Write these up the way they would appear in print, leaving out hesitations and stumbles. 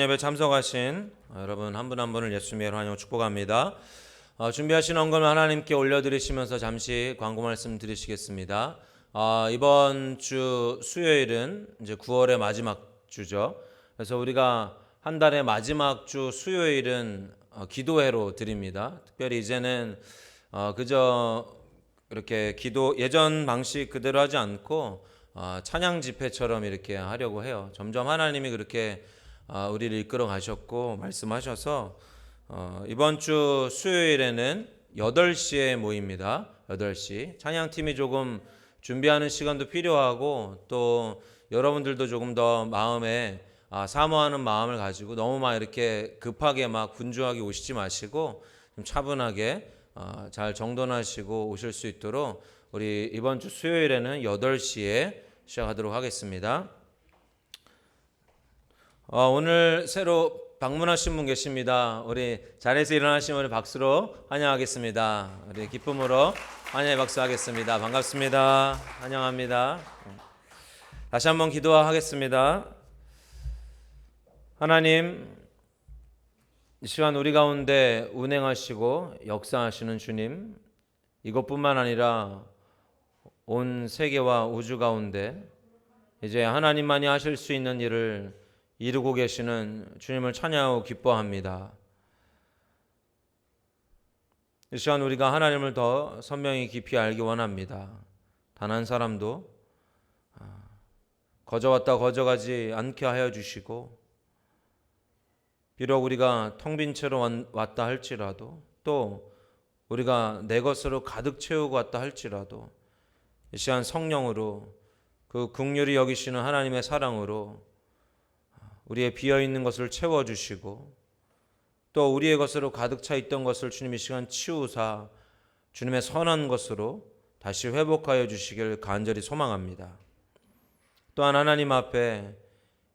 예배 참석하신 여러분 한 분 한 분을 예수님의 이름으로 환영 축복합니다. 준비하신 헌금을 하나님께 올려드리시면서 잠시 광고 말씀 드리시겠습니다. 이번 주 수요일은 이제 9월의 마지막 주죠. 그래서 우리가 한 달의 마지막 주 수요일은 기도회로 드립니다. 특별히 이제는 그저 이렇게 기도 예전 방식 그대로 하지 않고 찬양 집회처럼 이렇게 하려고 해요. 점점 하나님이 그렇게 우리를 이끌어 가셨고 말씀하셔서 이번 주 수요일에는 8시에 모입니다. 8시. 찬양팀이 조금 준비하는 시간도 필요하고 또 여러분들도 조금 더 마음에 사모하는 마음을 가지고 너무 막 이렇게 급하게 막 분주하게 오시지 마시고 좀 차분하게 잘 정돈하시고 오실 수 있도록 우리 이번 주 수요일에는 8시에 시작하도록 하겠습니다. 오늘 새로 방문하신 분 계십니다. 우리 자리에서 일어나신 우리 박수로 환영하겠습니다. 우리 기쁨으로 환영의 박수 하겠습니다. 반갑습니다. 환영합니다. 다시 한번 기도하겠습니다. 하나님, 이 시간 우리 가운데 운행하시고 역사하시는 주님, 이것뿐만 아니라 온 세계와 우주 가운데 이제 하나님만이 하실 수 있는 일을 이루고 계시는 주님을 찬양하고 기뻐합니다. 이 시간 우리가 하나님을 더 선명히 깊이 알기 원합니다. 단 한 사람도 거저왔다 거저가지 않게 하여 주시고, 비록 우리가 텅 빈 채로 왔다 할지라도, 또 우리가 내 것으로 가득 채우고 왔다 할지라도 이 시간 성령으로, 그 긍휼히 여기시는 하나님의 사랑으로 우리의 비어있는 것을 채워주시고, 또 우리의 것으로 가득 차 있던 것을 주님 이 시간 치우사 주님의 선한 것으로 다시 회복하여 주시길 간절히 소망합니다. 또한 하나님 앞에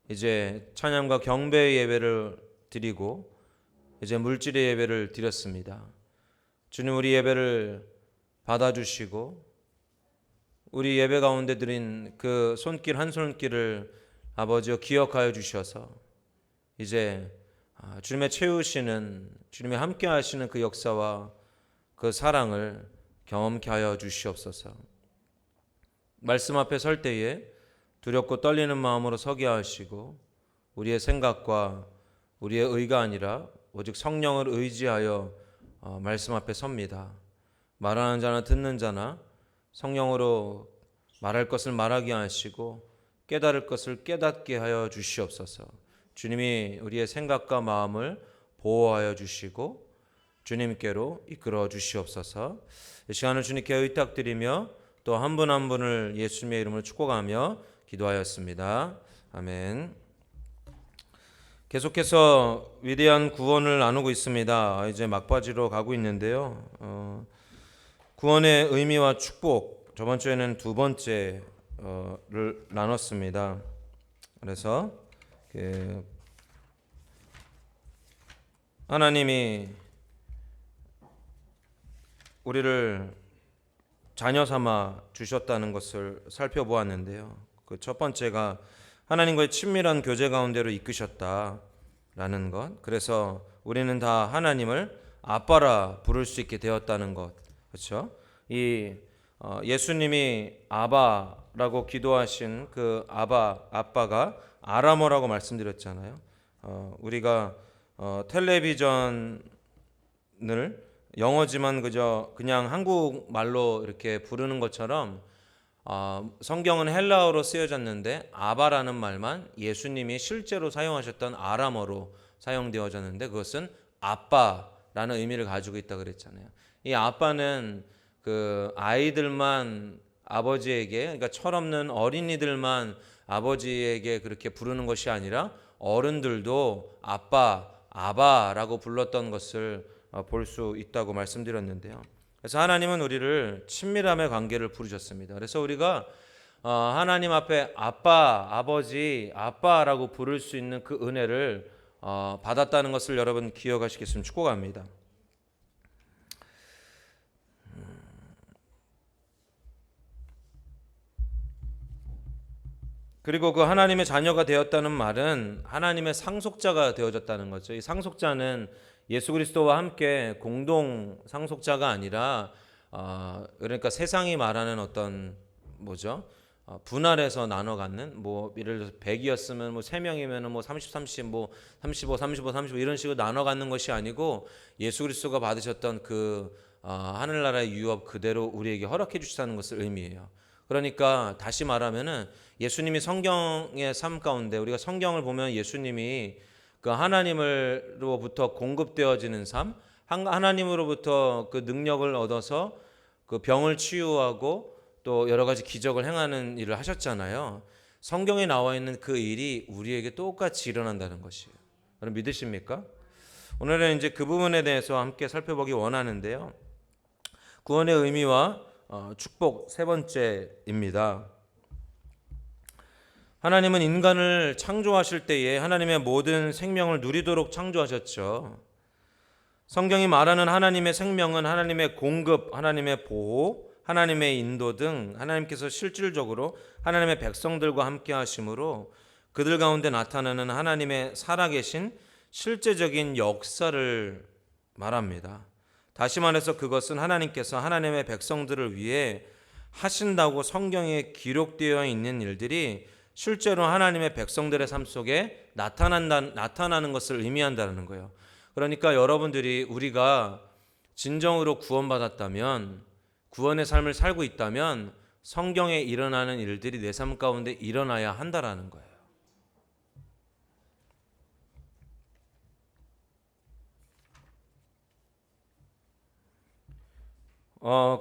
이제 찬양과 경배의 예배를 드리고 이제 물질의 예배를 드렸습니다. 주님, 우리 예배를 받아주시고 우리 예배 가운데 드린 그 손길 한 손길을 아버지여 기억하여 주셔서 이제 주님의 채우시는, 주님의 함께 하시는 그 역사와 그 사랑을 경험케 하여 주시옵소서. 말씀 앞에 설 때에 두렵고 떨리는 마음으로 서게 하시고 우리의 생각과 우리의 의가 아니라 오직 성령을 의지하여 말씀 앞에 섭니다. 말하는 자나 듣는 자나 성령으로 말할 것을 말하게 하시고 깨달을 것을 깨닫게 하여 주시옵소서. 주님이 우리의 생각과 마음을 보호하여 주시고 주님께로 이끌어 주시옵소서. 이 시간을 주님께 의탁드리며 또 한 분 한 분을 예수님의 이름으로 축복하며 기도하였습니다. 아멘. 계속해서 위대한 구원을 나누고 있습니다. 이제 막바지로 가고 있는데요. 구원의 의미와 축복, 저번 주에는 두 번째를 나눴습니다. 그래서 하나님이 우리를 자녀 삼아 주셨다는 것을 살펴보았는데요. 그 첫 번째가 하나님과의 친밀한 교제 가운데로 이끄셨다라는 것. 그래서 우리는 다 하나님을 아빠라 부를 수 있게 되었다는 것. 그렇죠? 이 예수님이 아바라고 기도하신 그 아빠가 아람어라고 말씀드렸잖아요. 우리가 텔레비전을 영어지만 그냥 한국말로 이렇게 부르는 것처럼 성경은 헬라어로 쓰여졌는데 아바라는 말만 예수님이 실제로 사용하셨던 아람어로 사용되어졌는데 그것은 아빠라는 의미를 가지고 있다 그랬잖아요. 이 아빠는 그 아이들만 아버지에게, 그러니까 철없는 어린이들만 아버지에게 그렇게 부르는 것이 아니라 어른들도 아빠, 아바라고 불렀던 것을 볼 수 있다고 말씀드렸는데요. 그래서 하나님은 우리를 친밀함의 관계를 부르셨습니다. 그래서 우리가 하나님 앞에 아빠, 아버지, 아빠라고 부를 수 있는 그 은혜를 받았다는 것을 여러분 기억하시겠으면 축복합니다. 그리고 그 하나님의 자녀가 되었다는 말은 하나님의 상속자가 되어졌다는 거죠. 이 상속자는 예수 그리스도와 함께 공동 상속자가 아니라 그러니까 세상이 말하는 어떤 뭐죠? 분할해서 나눠 갖는 뭐 예를 들어서 100이었으면 뭐 3명이면은 뭐 30, 30, 뭐 35, 35, 35 이런 식으로 나눠 갖는 것이 아니고 예수 그리스도가 받으셨던 그 하늘나라의 유업 그대로 우리에게 허락해 주시다는 것을 의미해요. 그러니까 다시 말하면은 예수님이 성경의 삶 가운데 우리가 성경을 보면 예수님이 그 하나님으로부터 공급되어지는 삶, 하나님으로부터 그 능력을 얻어서 그 병을 치유하고 또 여러 가지 기적을 행하는 일을 하셨잖아요. 성경에 나와 있는 그 일이 우리에게 똑같이 일어난다는 것이에요. 여러분 믿으십니까? 오늘은 이제 그 부분에 대해서 함께 살펴보기 원하는데요. 구원의 의미와 축복 세 번째입니다. 하나님은 인간을 창조하실 때에 하나님의 모든 생명을 누리도록 창조하셨죠. 성경이 말하는 하나님의 생명은 하나님의 공급, 하나님의 보호, 하나님의 인도 등 하나님께서 실질적으로 하나님의 백성들과 함께 하심으로 그들 가운데 나타나는 하나님의 살아계신 실제적인 역사를 말합니다. 다시 말해서 그것은 하나님께서 하나님의 백성들을 위해 하신다고 성경에 기록되어 있는 일들이 실제로 하나님의 백성들의 삶 속에 나타나는 것을 의미한다는 거예요. 그러니까 여러분들이 우리가 진정으로 구원받았다면, 구원의 삶을 살고 있다면 성경에 일어나는 일들이 내 삶 가운데 일어나야 한다라는 거예요.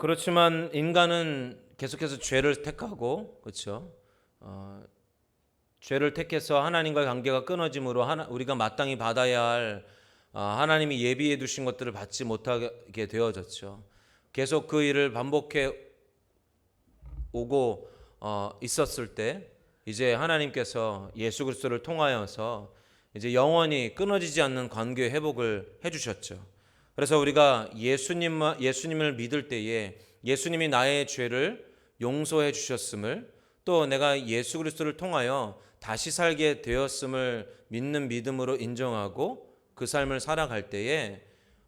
그렇지만 인간은 계속해서 죄를 택하고, 그렇죠? 죄를 택해서 하나님과의 관계가 끊어짐으로 우리가 마땅히 받아야 할 하나님이 예비해 두신 것들을 받지 못하게 되어졌죠. 계속 그 일을 반복해 오고 있었을 때 이제 하나님께서 예수 그리스도를 통하여서 이제 영원히 끊어지지 않는 관계 회복을 해주셨죠. 그래서 우리가 예수님을 믿을 때에 예수님이 나의 죄를 용서해 주셨음을 또 내가 예수 그리스도를 통하여 다시 살게 되었음을 믿는 믿음으로 인정하고 그 삶을 살아갈 때에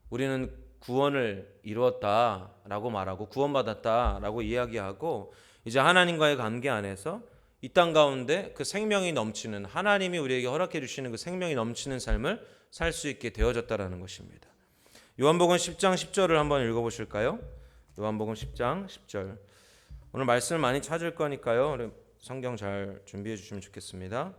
우리는 구원을 이루었다라고 말하고 구원받았다라고 이야기하고 이제 하나님과의 관계 안에서 이 땅 가운데 그 생명이 넘치는 하나님이 우리에게 허락해 주시는 그 생명이 넘치는 삶을 살 수 있게 되어졌다라는 것입니다. 요한복음 10장 10절을 한번 읽어보실까요? 요한복음 10장 10절. 오늘 말씀을 많이 찾을 거니까요. 성경 잘 준비해 주시면 좋겠습니다.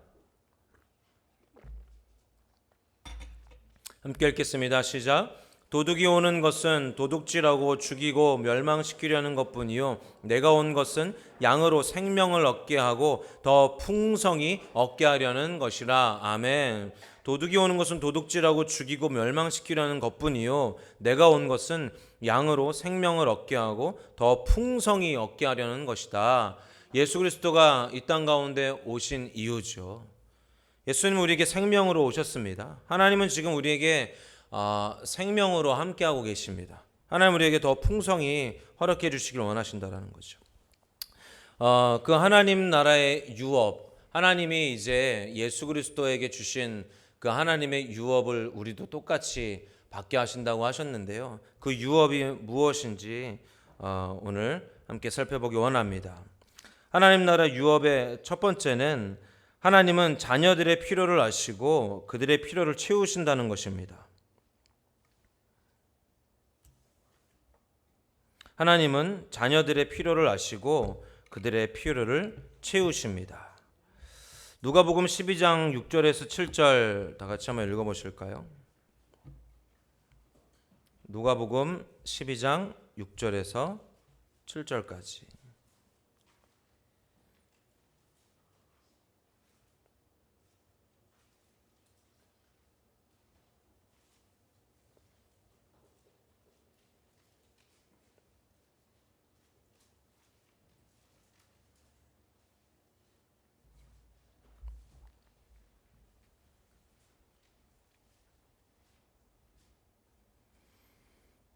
함께 읽겠습니다. 시작. 도둑이 오는 것은 도둑질하고 죽이고 멸망시키려는 것뿐이요 내가 온 것은 양으로 생명을 얻게 하고 더 풍성히 얻게 하려는 것이라. 아멘. 도둑이 오는 것은 도둑질하고 죽이고 멸망시키려는 것뿐이요 내가 온 것은 양으로 생명을 얻게 하고 더 풍성히 얻게 하려는 것이다. 예수 그리스도가 이 땅 가운데 오신 이유죠. 예수님은 우리에게 생명으로 오셨습니다. 하나님은 지금 우리에게 생명으로 함께하고 계십니다. 하나님 우리에게 더 풍성히 허락해 주시길 원하신다라는 거죠. 그 하나님 나라의 유업, 하나님이 이제 예수 그리스도에게 주신 그 하나님의 유업을 우리도 똑같이 받게 하신다고 하셨는데요. 그 유업이 무엇인지 오늘 함께 살펴보기 원합니다. 하나님 나라 유업의 첫 번째는 하나님은 자녀들의 필요를 아시고 그들의 필요를 채우신다는 것입니다. 하나님은 자녀들의 필요를 아시고 그들의 필요를 채우십니다. 누가복음 12장 6절에서 7절 다 같이 한번 읽어보실까요? 누가복음 12장 6절에서 7절까지.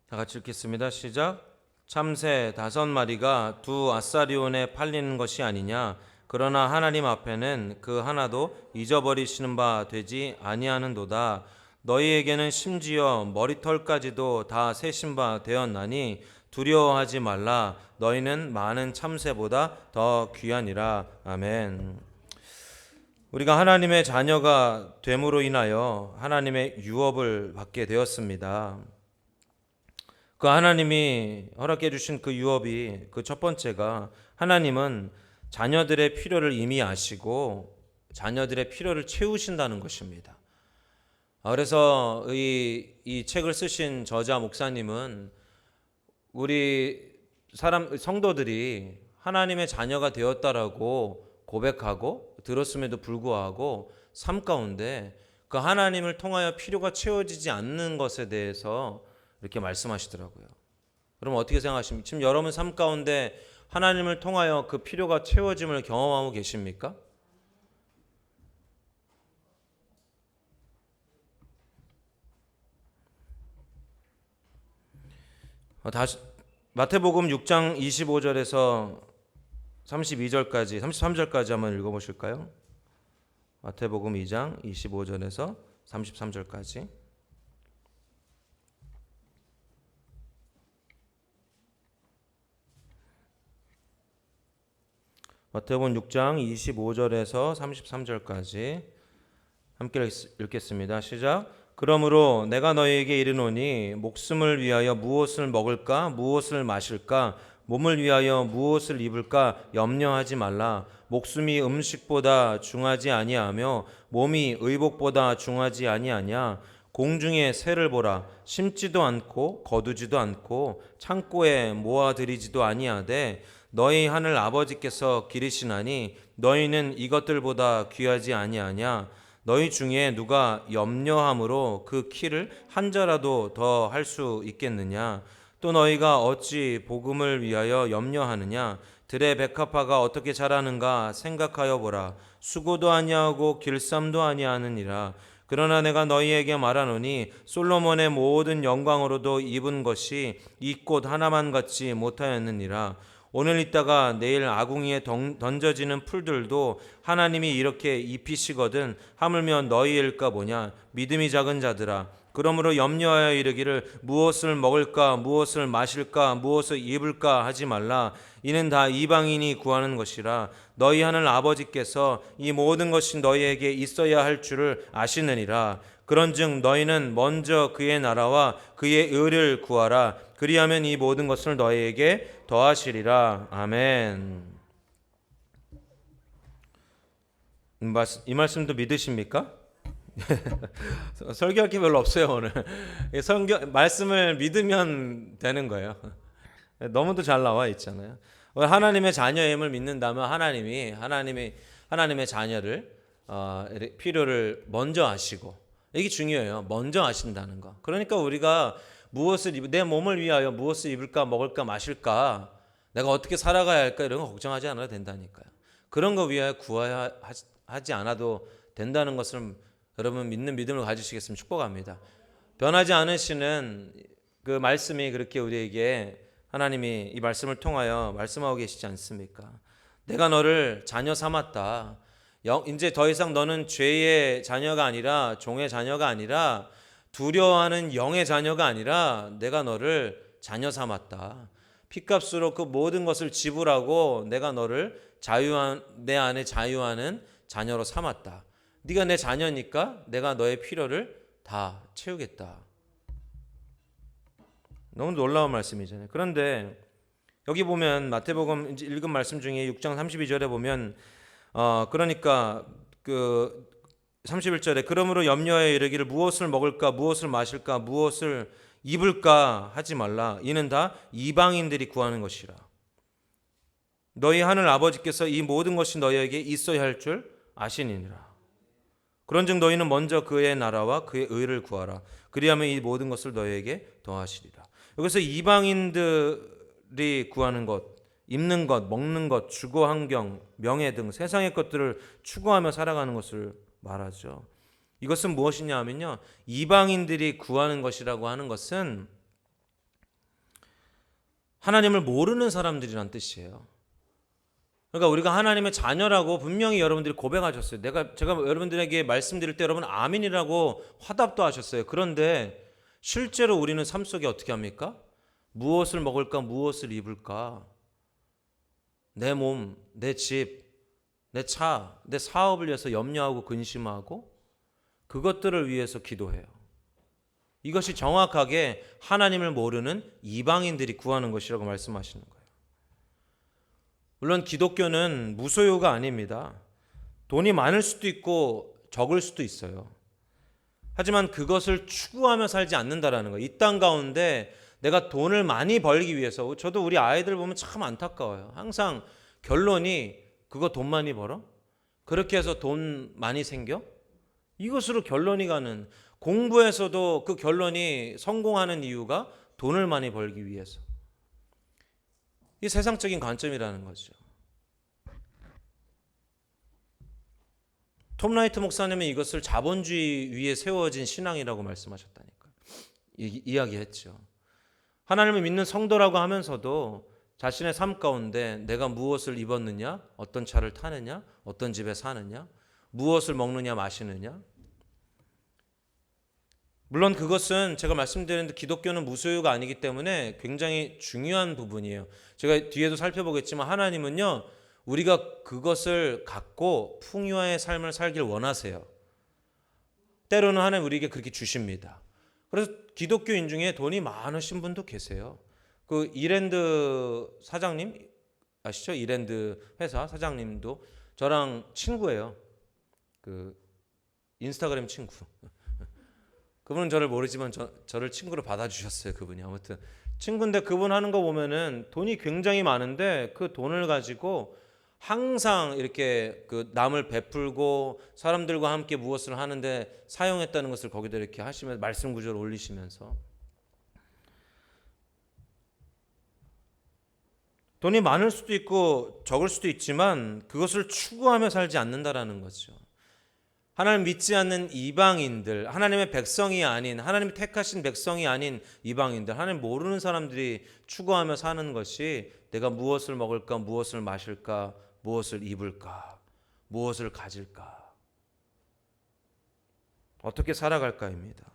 다 같이 읽겠습니다. 시작. 참새 5마리가 두 아사리온에 팔리는 것이 아니냐? 그러나 하나님 앞에는 그 하나도 잊어버리시는 바 되지 아니하는도다. 너희에게는 심지어 머리털까지도 다 세신 바 되었나니 두려워하지 말라. 너희는 많은 참새보다 더 귀하니라. 아멘. 우리가 하나님의 자녀가 됨으로 인하여 하나님의 유업을 받게 되었습니다. 그 하나님이 허락해 주신 그 유업이, 그 첫 번째가, 하나님은 자녀들의 필요를 이미 아시고 자녀들의 필요를 채우신다는 것입니다. 그래서 이 책을 쓰신 저자 목사님은 우리 성도들이 하나님의 자녀가 되었다라고 고백하고 들었음에도 불구하고 삶 가운데 그 하나님을 통하여 필요가 채워지지 않는 것에 대해서 이렇게 말씀하시더라고요. 그럼 어떻게 생각하십니까? 지금 여러분 삶 가운데 하나님을 통하여 그 필요가 채워짐을 경험하고 계십니까? 다시 마태복음 6장 25절에서 32절까지 33절까지 한번 읽어보실까요? 마태복음 2장 25절에서 33절까지. 마태복음 6장 25절에서 33절까지 함께 읽겠습니다. 시작. 그러므로 내가 너희에게 이르노니 목숨을 위하여 무엇을 먹을까 무엇을 마실까 몸을 위하여 무엇을 입을까 염려하지 말라. 목숨이 음식보다 중하지 아니하며 몸이 의복보다 중하지 아니하냐. 공중의 새를 보라. 심지도 않고 거두지도 않고 창고에 모아들이지도 아니하되 너희 하늘 아버지께서 기르시나니 너희는 이것들보다 귀하지 아니하냐. 너희 중에 누가 염려함으로 그 키를 한 자라도 더 할 수 있겠느냐. 또 너희가 어찌 복음을 위하여 염려하느냐. 들의 백합화가 어떻게 자라는가 생각하여 보라. 수고도 아니하고 길쌈도 아니하느니라. 그러나 내가 너희에게 말하노니 솔로몬의 모든 영광으로도 입은 것이 이 꽃 하나만 같지 못하였느니라. 오늘 있다가 내일 아궁이에 던져지는 풀들도 하나님이 이렇게 입히시거든 하물며 너희일까 보냐. 믿음이 작은 자들아, 그러므로 염려하여 이르기를 무엇을 먹을까 무엇을 마실까 무엇을 입을까 하지 말라. 이는 다 이방인이 구하는 것이라. 너희 하늘 아버지께서 이 모든 것이 너희에게 있어야 할 줄을 아시느니라. 그런즉 너희는 먼저 그의 나라와 그의 의를 구하라. 그리하면 이 모든 것을 너희에게 더하시리라. 아멘. 이 말씀도 믿으십니까? 설교할 게 별로 없어요 오늘. 말씀을 믿으면 되는 거예요. 너무도 잘 나와 있잖아요. 하나님의 자녀임을 믿는다면 하나님의 자녀를 필요를 먼저 아시고, 이게 중요해요. 먼저 아신다는 거. 그러니까 우리가 내 몸을 위하여 무엇을 입을까 먹을까 마실까, 내가 어떻게 살아가야 할까 이런 거 걱정하지 않아도 된다니까요. 그런 거 위하여 구해야 하지 않아도 된다는 것을 여러분 믿는 믿음을 가지시겠으면 축복합니다. 변하지 않으시는 그 말씀이 그렇게 우리에게 하나님이 이 말씀을 통하여 말씀하고 계시지 않습니까? 내가 너를 자녀 삼았다. 이제 더 이상 너는 죄의 자녀가 아니라 종의 자녀가 아니라 두려워하는 영의 자녀가 아니라 내가 너를 자녀 삼았다. 피값으로 그 모든 것을 지불하고 내가 너를 내 안에 자유하는 자녀로 삼았다. 네가 내 자녀니까 내가 너의 필요를 다 채우겠다. 너무 놀라운 말씀이잖아요. 그런데 여기 보면 마태복음 읽은 말씀 중에 6장 32절에 보면 그러니까 그 31절에 그러므로 염려하여 이르기를 무엇을 먹을까 무엇을 마실까 무엇을 입을까 하지 말라. 이는 다 이방인들이 구하는 것이라. 너희 하늘 아버지께서 이 모든 것이 너희에게 있어야 할 줄 아시니라. 그런즉 너희는 먼저 그의 나라와 그의 의를 구하라. 그리하면 이 모든 것을 너희에게 더하시리라. 여기서 이방인들이 구하는 것, 입는 것, 먹는 것, 주거 환경, 명예 등 세상의 것들을 추구하며 살아가는 것을 말하죠. 이것은 무엇이냐 하면요, 이방인들이 구하는 것이라고 하는 것은 하나님을 모르는 사람들이란 뜻이에요. 그러니까 우리가 하나님의 자녀라고 분명히 여러분들이 고백하셨어요. 제가 여러분들에게 말씀드릴 때 여러분 아멘이라고 화답도 하셨어요. 그런데 실제로 우리는 삶 속에 어떻게 합니까? 무엇을 먹을까, 무엇을 입을까, 내 몸, 내 집, 내 차, 내 사업을 위해서 염려하고 근심하고 그것들을 위해서 기도해요. 이것이 정확하게 하나님을 모르는 이방인들이 구하는 것이라고 말씀하시는 거예요. 물론 기독교는 무소유가 아닙니다. 돈이 많을 수도 있고 적을 수도 있어요. 하지만 그것을 추구하며 살지 않는다라는 거예요. 이 땅 가운데 내가 돈을 많이 벌기 위해서, 저도 우리 아이들 보면 참 안타까워요. 항상 결론이 그거 돈 많이 벌어? 그렇게 해서 돈 많이 생겨? 이것으로 결론이 가는, 공부에서도 그 결론이 성공하는 이유가 돈을 많이 벌기 위해서. 이 세상적인 관점이라는 거죠. 톰 라이트 목사님은 이것을 자본주의 위에 세워진 신앙이라고 말씀하셨다니까요. 이야기했죠. 하나님을 믿는 성도라고 하면서도 자신의 삶 가운데 내가 무엇을 입었느냐, 어떤 차를 타느냐, 어떤 집에 사느냐, 무엇을 먹느냐 마시느냐. 물론 그것은 제가 말씀드렸는데 기독교는 무소유가 아니기 때문에 굉장히 중요한 부분이에요. 제가 뒤에도 살펴보겠지만 하나님은요, 우리가 그것을 갖고 풍요의 삶을 살길 원하세요. 때로는 하나님 우리에게 그렇게 주십니다. 그래서 기독교인 중에 돈이 많으신 분도 계세요. 그 이랜드 사장님 아시죠? 이랜드 회사 사장님도 저랑 친구예요. 그 인스타그램 친구. 그분은 저를 모르지만 저를 친구로 받아주셨어요. 그분이. 아무튼 친구인데 그분 하는 거 보면은 돈이 굉장히 많은데 그 돈을 가지고 항상 이렇게 그 남을 베풀고 사람들과 함께 무엇을 하는데 사용했다는 것을 거기다 이렇게 하시면서 말씀 구조를 올리시면서, 돈이 많을 수도 있고 적을 수도 있지만 그것을 추구하며 살지 않는다라는 거죠. 하나님 믿지 않는 이방인들, 하나님의 백성이 아닌, 하나님이 택하신 백성이 아닌 이방인들, 하나님 모르는 사람들이 추구하며 사는 것이 내가 무엇을 먹을까, 무엇을 마실까, 무엇을 입을까, 무엇을 가질까, 어떻게 살아갈까입니다.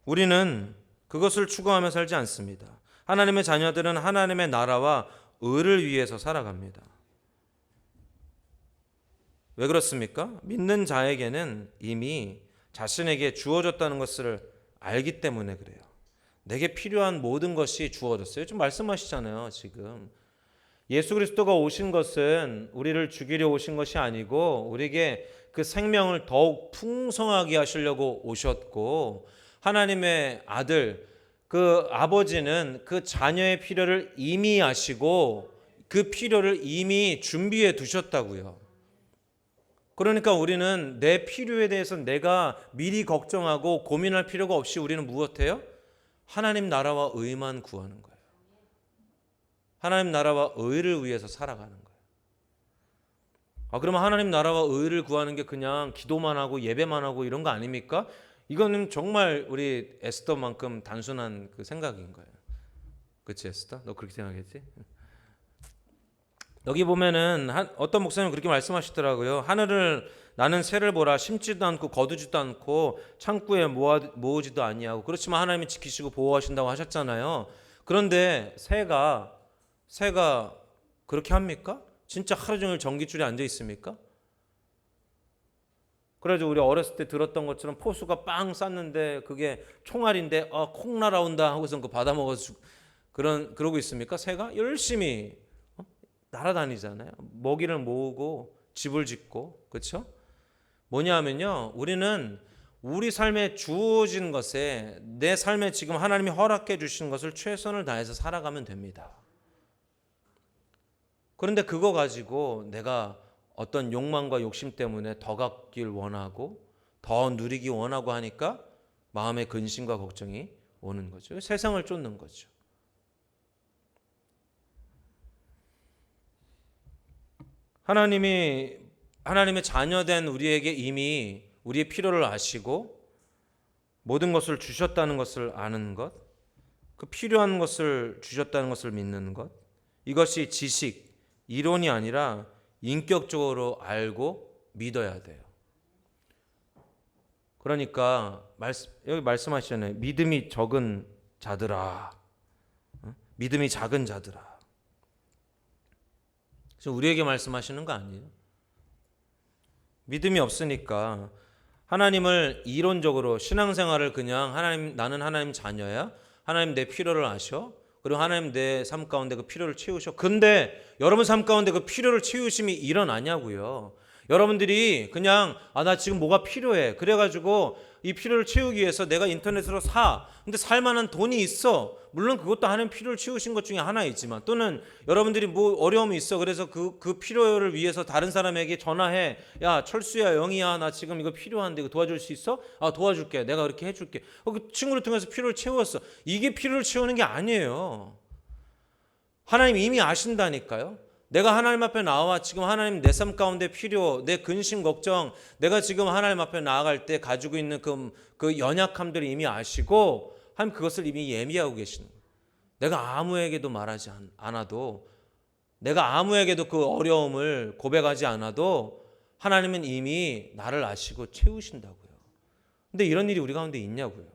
우리는 그것을 추구하며 살지 않습니다. 하나님의 자녀들은 하나님의 나라와 의를 위해서 살아갑니다. 왜 그렇습니까? 믿는 자에게는 이미 자신에게 주어졌다는 것을 알기 때문에 그래요. 내게 필요한 모든 것이 주어졌어요. 좀 말씀하시잖아요, 지금. 예수 그리스도가 오신 것은 우리를 죽이려 오신 것이 아니고 우리에게 그 생명을 더욱 풍성하게 하시려고 오셨고, 하나님의 아들, 그 아버지는 그 자녀의 필요를 이미 아시고 그 필요를 이미 준비해 두셨다고요. 그러니까 우리는 내 필요에 대해서 내가 미리 걱정하고 고민할 필요가 없이 우리는 무엇해요? 하나님 나라와 의만 구하는 거예요. 하나님 나라와 의를 위해서 살아가는 거예요. 그러면 하나님 나라와 의를 구하는 게 그냥 기도만 하고 예배만 하고 이런 거 아닙니까? 이거는 정말 우리 에스더만큼 단순한 그 생각인 거예요. 그렇지 에스더? 너 그렇게 생각했지? 여기 보면은 어떤 목사님은 그렇게 말씀하시더라고요. 하늘을 나는 새를 보라, 심지도 않고 거두지도 않고 창고에 모으지도 아니하고, 그렇지만 하나님이 지키시고 보호하신다고 하셨잖아요. 그런데 새가 그렇게 합니까? 진짜 하루 종일 전깃줄에 앉아 있습니까? 그래서 우리 어렸을 때 들었던 것처럼 포수가 빵 쐈는데 그게 총알인데 콩 날아온다 하고서 그거 받아 먹어서 그러고 있습니까? 새가 열심히 날아다니잖아요. 먹이를 모으고 집을 짓고, 그렇죠? 뭐냐면요, 우리는 우리 삶에 주어진 것에, 내 삶에 지금 하나님이 허락해 주신 것을 최선을 다해서 살아가면 됩니다. 그런데 그거 가지고 내가 어떤 욕망과 욕심 때문에 더 갖길 원하고 더 누리기 원하고 하니까 마음의 근심과 걱정이 오는 거죠. 세상을 쫓는 거죠. 하나님의 자녀된 우리에게 이미 우리의 필요를 아시고 모든 것을 주셨다는 것을 아는 것, 그 필요한 것을 주셨다는 것을 믿는 것, 이것이 지식, 이론이 아니라 인격적으로 알고 믿어야 돼요. 그러니까 여기 말씀하시잖아요. 믿음이 적은 자들아, 믿음이 작은 자들아. 그래서 우리에게 말씀하시는 거 아니에요. 믿음이 없으니까 하나님을 이론적으로 신앙생활을 그냥 나는 하나님 자녀야, 하나님 내 필요를 아셔, 그리고 하나님 내 삶 가운데 그 필요를 채우셔. 근데 여러분 삶 가운데 그 필요를 채우심이 일어나냐고요. 여러분들이 그냥 나 지금 뭐가 필요해, 그래가지고 이 필요를 채우기 위해서 내가 인터넷으로 근데 살 만한 돈이 있어. 물론 그것도 하나님 필요를 채우신 것 중에 하나이지만, 또는 여러분들이 뭐 어려움이 있어, 그래서 그 필요를 위해서 다른 사람에게 전화해. 야, 철수야, 영희야, 나 지금 이거 필요한데 이거 도와줄 수 있어? 도와줄게, 내가 그렇게 해줄게. 그 친구를 통해서 필요를 채웠어. 이게 필요를 채우는 게 아니에요. 하나님 이미 아신다니까요. 내가 하나님 앞에 나와 지금 하나님 내 삶 가운데 필요, 내 근심 걱정, 내가 지금 하나님 앞에 나아갈 때 가지고 있는 그 연약함들을 이미 아시고 하나님 그것을 이미 예비하고 계시는 거예요. 내가 아무에게도 말하지 않아도, 내가 아무에게도 그 어려움을 고백하지 않아도 하나님은 이미 나를 아시고 채우신다고요. 근데 이런 일이 우리 가운데 있냐고요.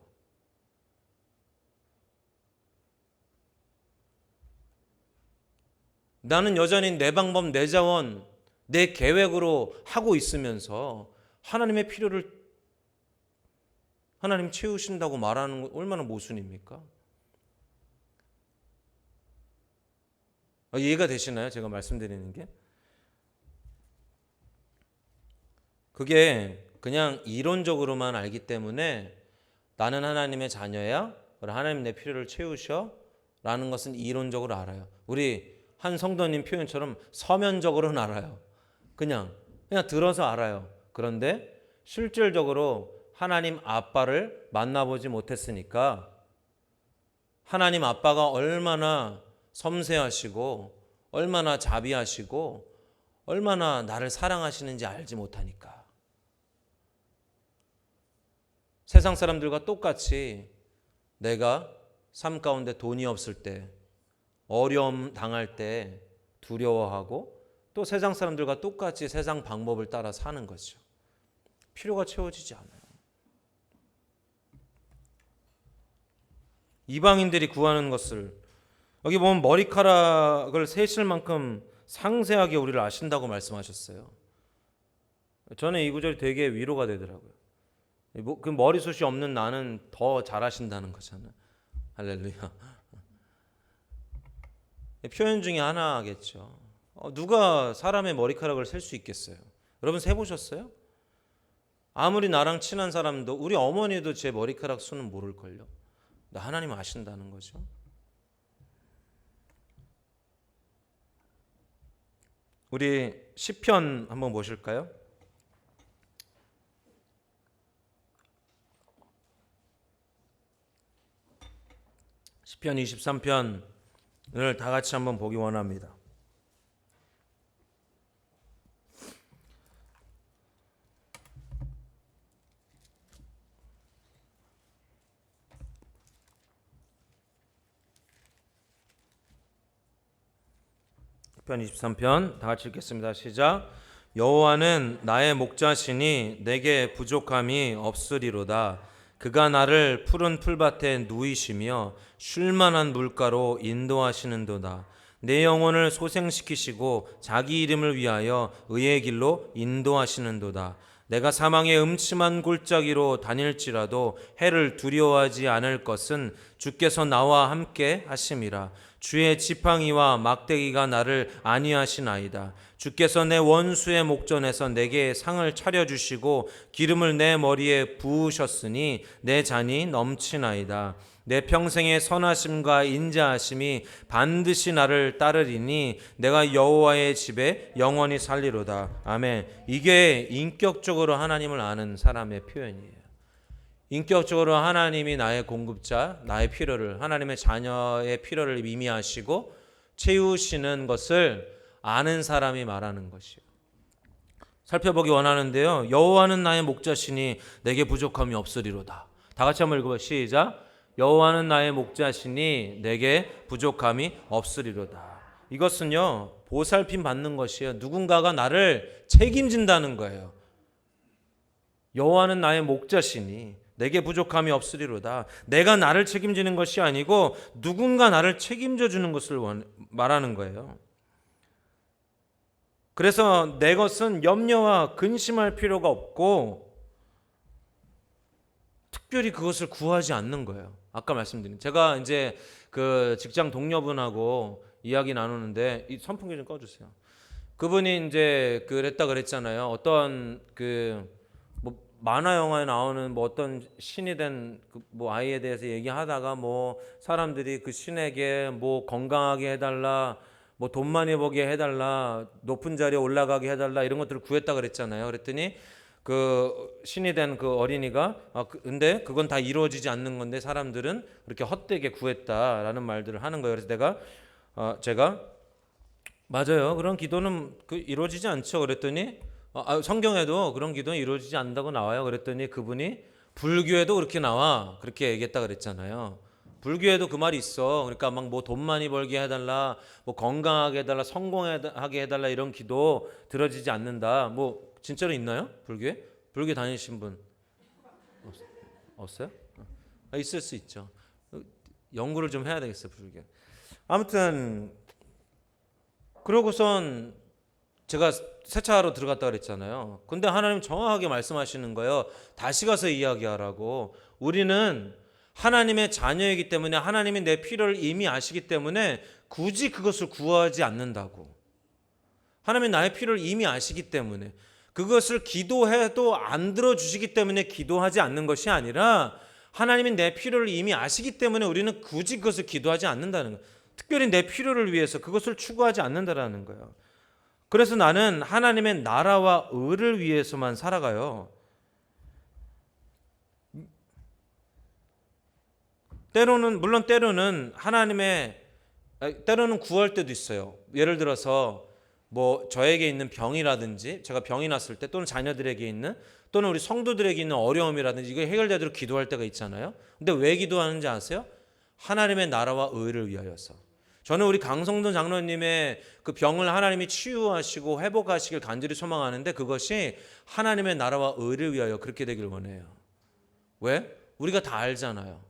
나는 여전히 내 방법, 내 자원, 내 계획으로 하고 있으면서 하나님의 필요를 하나님 채우신다고 말하는 건 얼마나 모순입니까? 이해가 되시나요? 제가 말씀드리는 게? 그게 그냥 이론적으로만 알기 때문에 나는 하나님의 자녀야, 하나님 내 필요를 채우셔 라는 것은 이론적으로 알아요. 우리 한 성도님 표현처럼 서면적으로는 알아요. 그냥 들어서 알아요. 그런데 실질적으로 하나님 아빠를 만나보지 못했으니까 하나님 아빠가 얼마나 섬세하시고 얼마나 자비하시고 얼마나 나를 사랑하시는지 알지 못하니까. 세상 사람들과 똑같이 내가 삶 가운데 돈이 없을 때, 어려움 당할 때 두려워하고, 또 세상 사람들과 똑같이 세상 방법을 따라 사는 거죠. 필요가 채워지지 않아요. 이방인들이 구하는 것을, 여기 보면 머리카락을 세실 만큼 상세하게 우리를 아신다고 말씀하셨어요. 저는 이 구절이 되게 위로가 되더라고요. 그 머리숱이 없는 나는 더 잘하신다는 거잖아요. 할렐루야. 표현 중에 하나겠죠. 누가 사람의 머리카락을 셀 수 있겠어요? 여러분 세보셨어요? 아무리 나랑 친한 사람도, 우리 어머니도 제 머리카락 수는 모를걸요. 하나님 아신다는 거죠. 우리 시편 한번 보실까요? 시편 23편을 다 같이 한번 보기 원합니다. 시편 23편 다 같이 읽겠습니다. 시작. 여호와는 나의 목자시니 내게 부족함이 없으리로다. 그가 나를 푸른 풀밭에 누이시며 쉴만한 물가로 인도하시는도다. 내 영혼을 소생시키시고 자기 이름을 위하여 의의 길로 인도하시는도다. 내가 사망의 음침한 골짜기로 다닐지라도 해를 두려워하지 않을 것은 주께서 나와 함께 하심이라. 주의 지팡이와 막대기가 나를 안위하시나이다. 주께서 내 원수의 목전에서 내게 상을 차려주시고 기름을 내 머리에 부으셨으니 내 잔이 넘치나이다. 내 평생의 선하심과 인자하심이 반드시 나를 따르리니 내가 여호와의 집에 영원히 살리로다. 아멘. 이게 인격적으로 하나님을 아는 사람의 표현이에요. 인격적으로 하나님이 나의 공급자, 나의 필요를, 하나님의 자녀의 필요를 의미하시고 채우시는 것을 아는 사람이 말하는 것이에요. 살펴보기 원하는데요. 여호와는 나의 목자시니 내게 부족함이 없으리로다. 다 같이 한번 읽어봐요. 시작. 여호와는 나의 목자시니 내게 부족함이 없으리로다. 이것은요, 보살핌 받는 것이에요. 누군가가 나를 책임진다는 거예요. 여호와는 나의 목자시니 내게 부족함이 없으리로다. 내가 나를 책임지는 것이 아니고 누군가 나를 책임져 주는 것을 말하는 거예요. 그래서 내 것은 염려와 근심할 필요가 없고 특별히 그것을 구하지 않는 거예요. 아까 말씀드린, 제가 이제 그 직장 동료분하고 이야기 나누는데, 이 선풍기 좀 꺼주세요. 그분이 이제 그랬다 그랬잖아요. 어떤 그 뭐 만화 영화에 나오는 뭐 어떤 신이 된 뭐 아이에 대해서 얘기하다가 뭐 사람들이 그 신에게 뭐 건강하게 해달라, 뭐 돈 많이 벌게 해달라, 높은 자리에 올라가게 해달라, 이런 것들을 구했다 그랬잖아요. 그랬더니 그 신이 된 그 어린이가 근데 그건 다 이루어지지 않는 건데 사람들은 그렇게 헛되게 구했다라는 말들을 하는 거예요. 그래서 제가 맞아요, 그런 기도는 이루어지지 않죠. 그랬더니 성경에도 그런 기도는 이루어지지 않는다고 나와요. 그랬더니 그분이 불교에도 그렇게 나와, 그렇게 얘기했다 그랬잖아요. 불교에도 그 말이 있어. 그러니까 막 뭐 돈 많이 벌게 해달라, 뭐 건강하게 해달라, 성공하게 해달라, 이런 기도 들어지지 않는다. 뭐 진짜로 있나요? 불교에? 불교 다니신 분 없어요? 있을 수 있죠. 연구를 좀 해야 되겠어요, 불교. 아무튼 그러고선 제가 세차하러 들어갔다 그랬잖아요. 근데 하나님 정확하게 말씀하시는 거예요. 다시 가서 이야기하라고. 우리는 하나님의 자녀이기 때문에 하나님이 내 필요를 이미 아시기 때문에 굳이 그것을 구하지 않는다고. 하나님이 나의 필요를 이미 아시기 때문에, 그것을 기도해도 안 들어주시기 때문에 기도하지 않는 것이 아니라 하나님이 내 필요를 이미 아시기 때문에 우리는 굳이 그것을 기도하지 않는다는 거예요. 특별히 내 필요를 위해서 그것을 추구하지 않는다라는 거예요. 그래서 나는 하나님의 나라와 의를 위해서만 살아가요. 물론 때로는 때로는 구할 때도 있어요. 예를 들어서 뭐 저에게 있는 병이라든지, 제가 병이 났을 때, 또는 자녀들에게 있는, 또는 우리 성도들에게 있는 어려움이라든지, 이거 해결되도록 기도할 때가 있잖아요. 근데 왜 기도하는지 아세요? 하나님의 나라와 의를 위하여서. 저는 우리 강성돈 장로님의 그 병을 하나님이 치유하시고 회복하시길 간절히 소망하는데, 그것이 하나님의 나라와 의를 위하여 그렇게 되길 원해요. 왜? 우리가 다 알잖아요.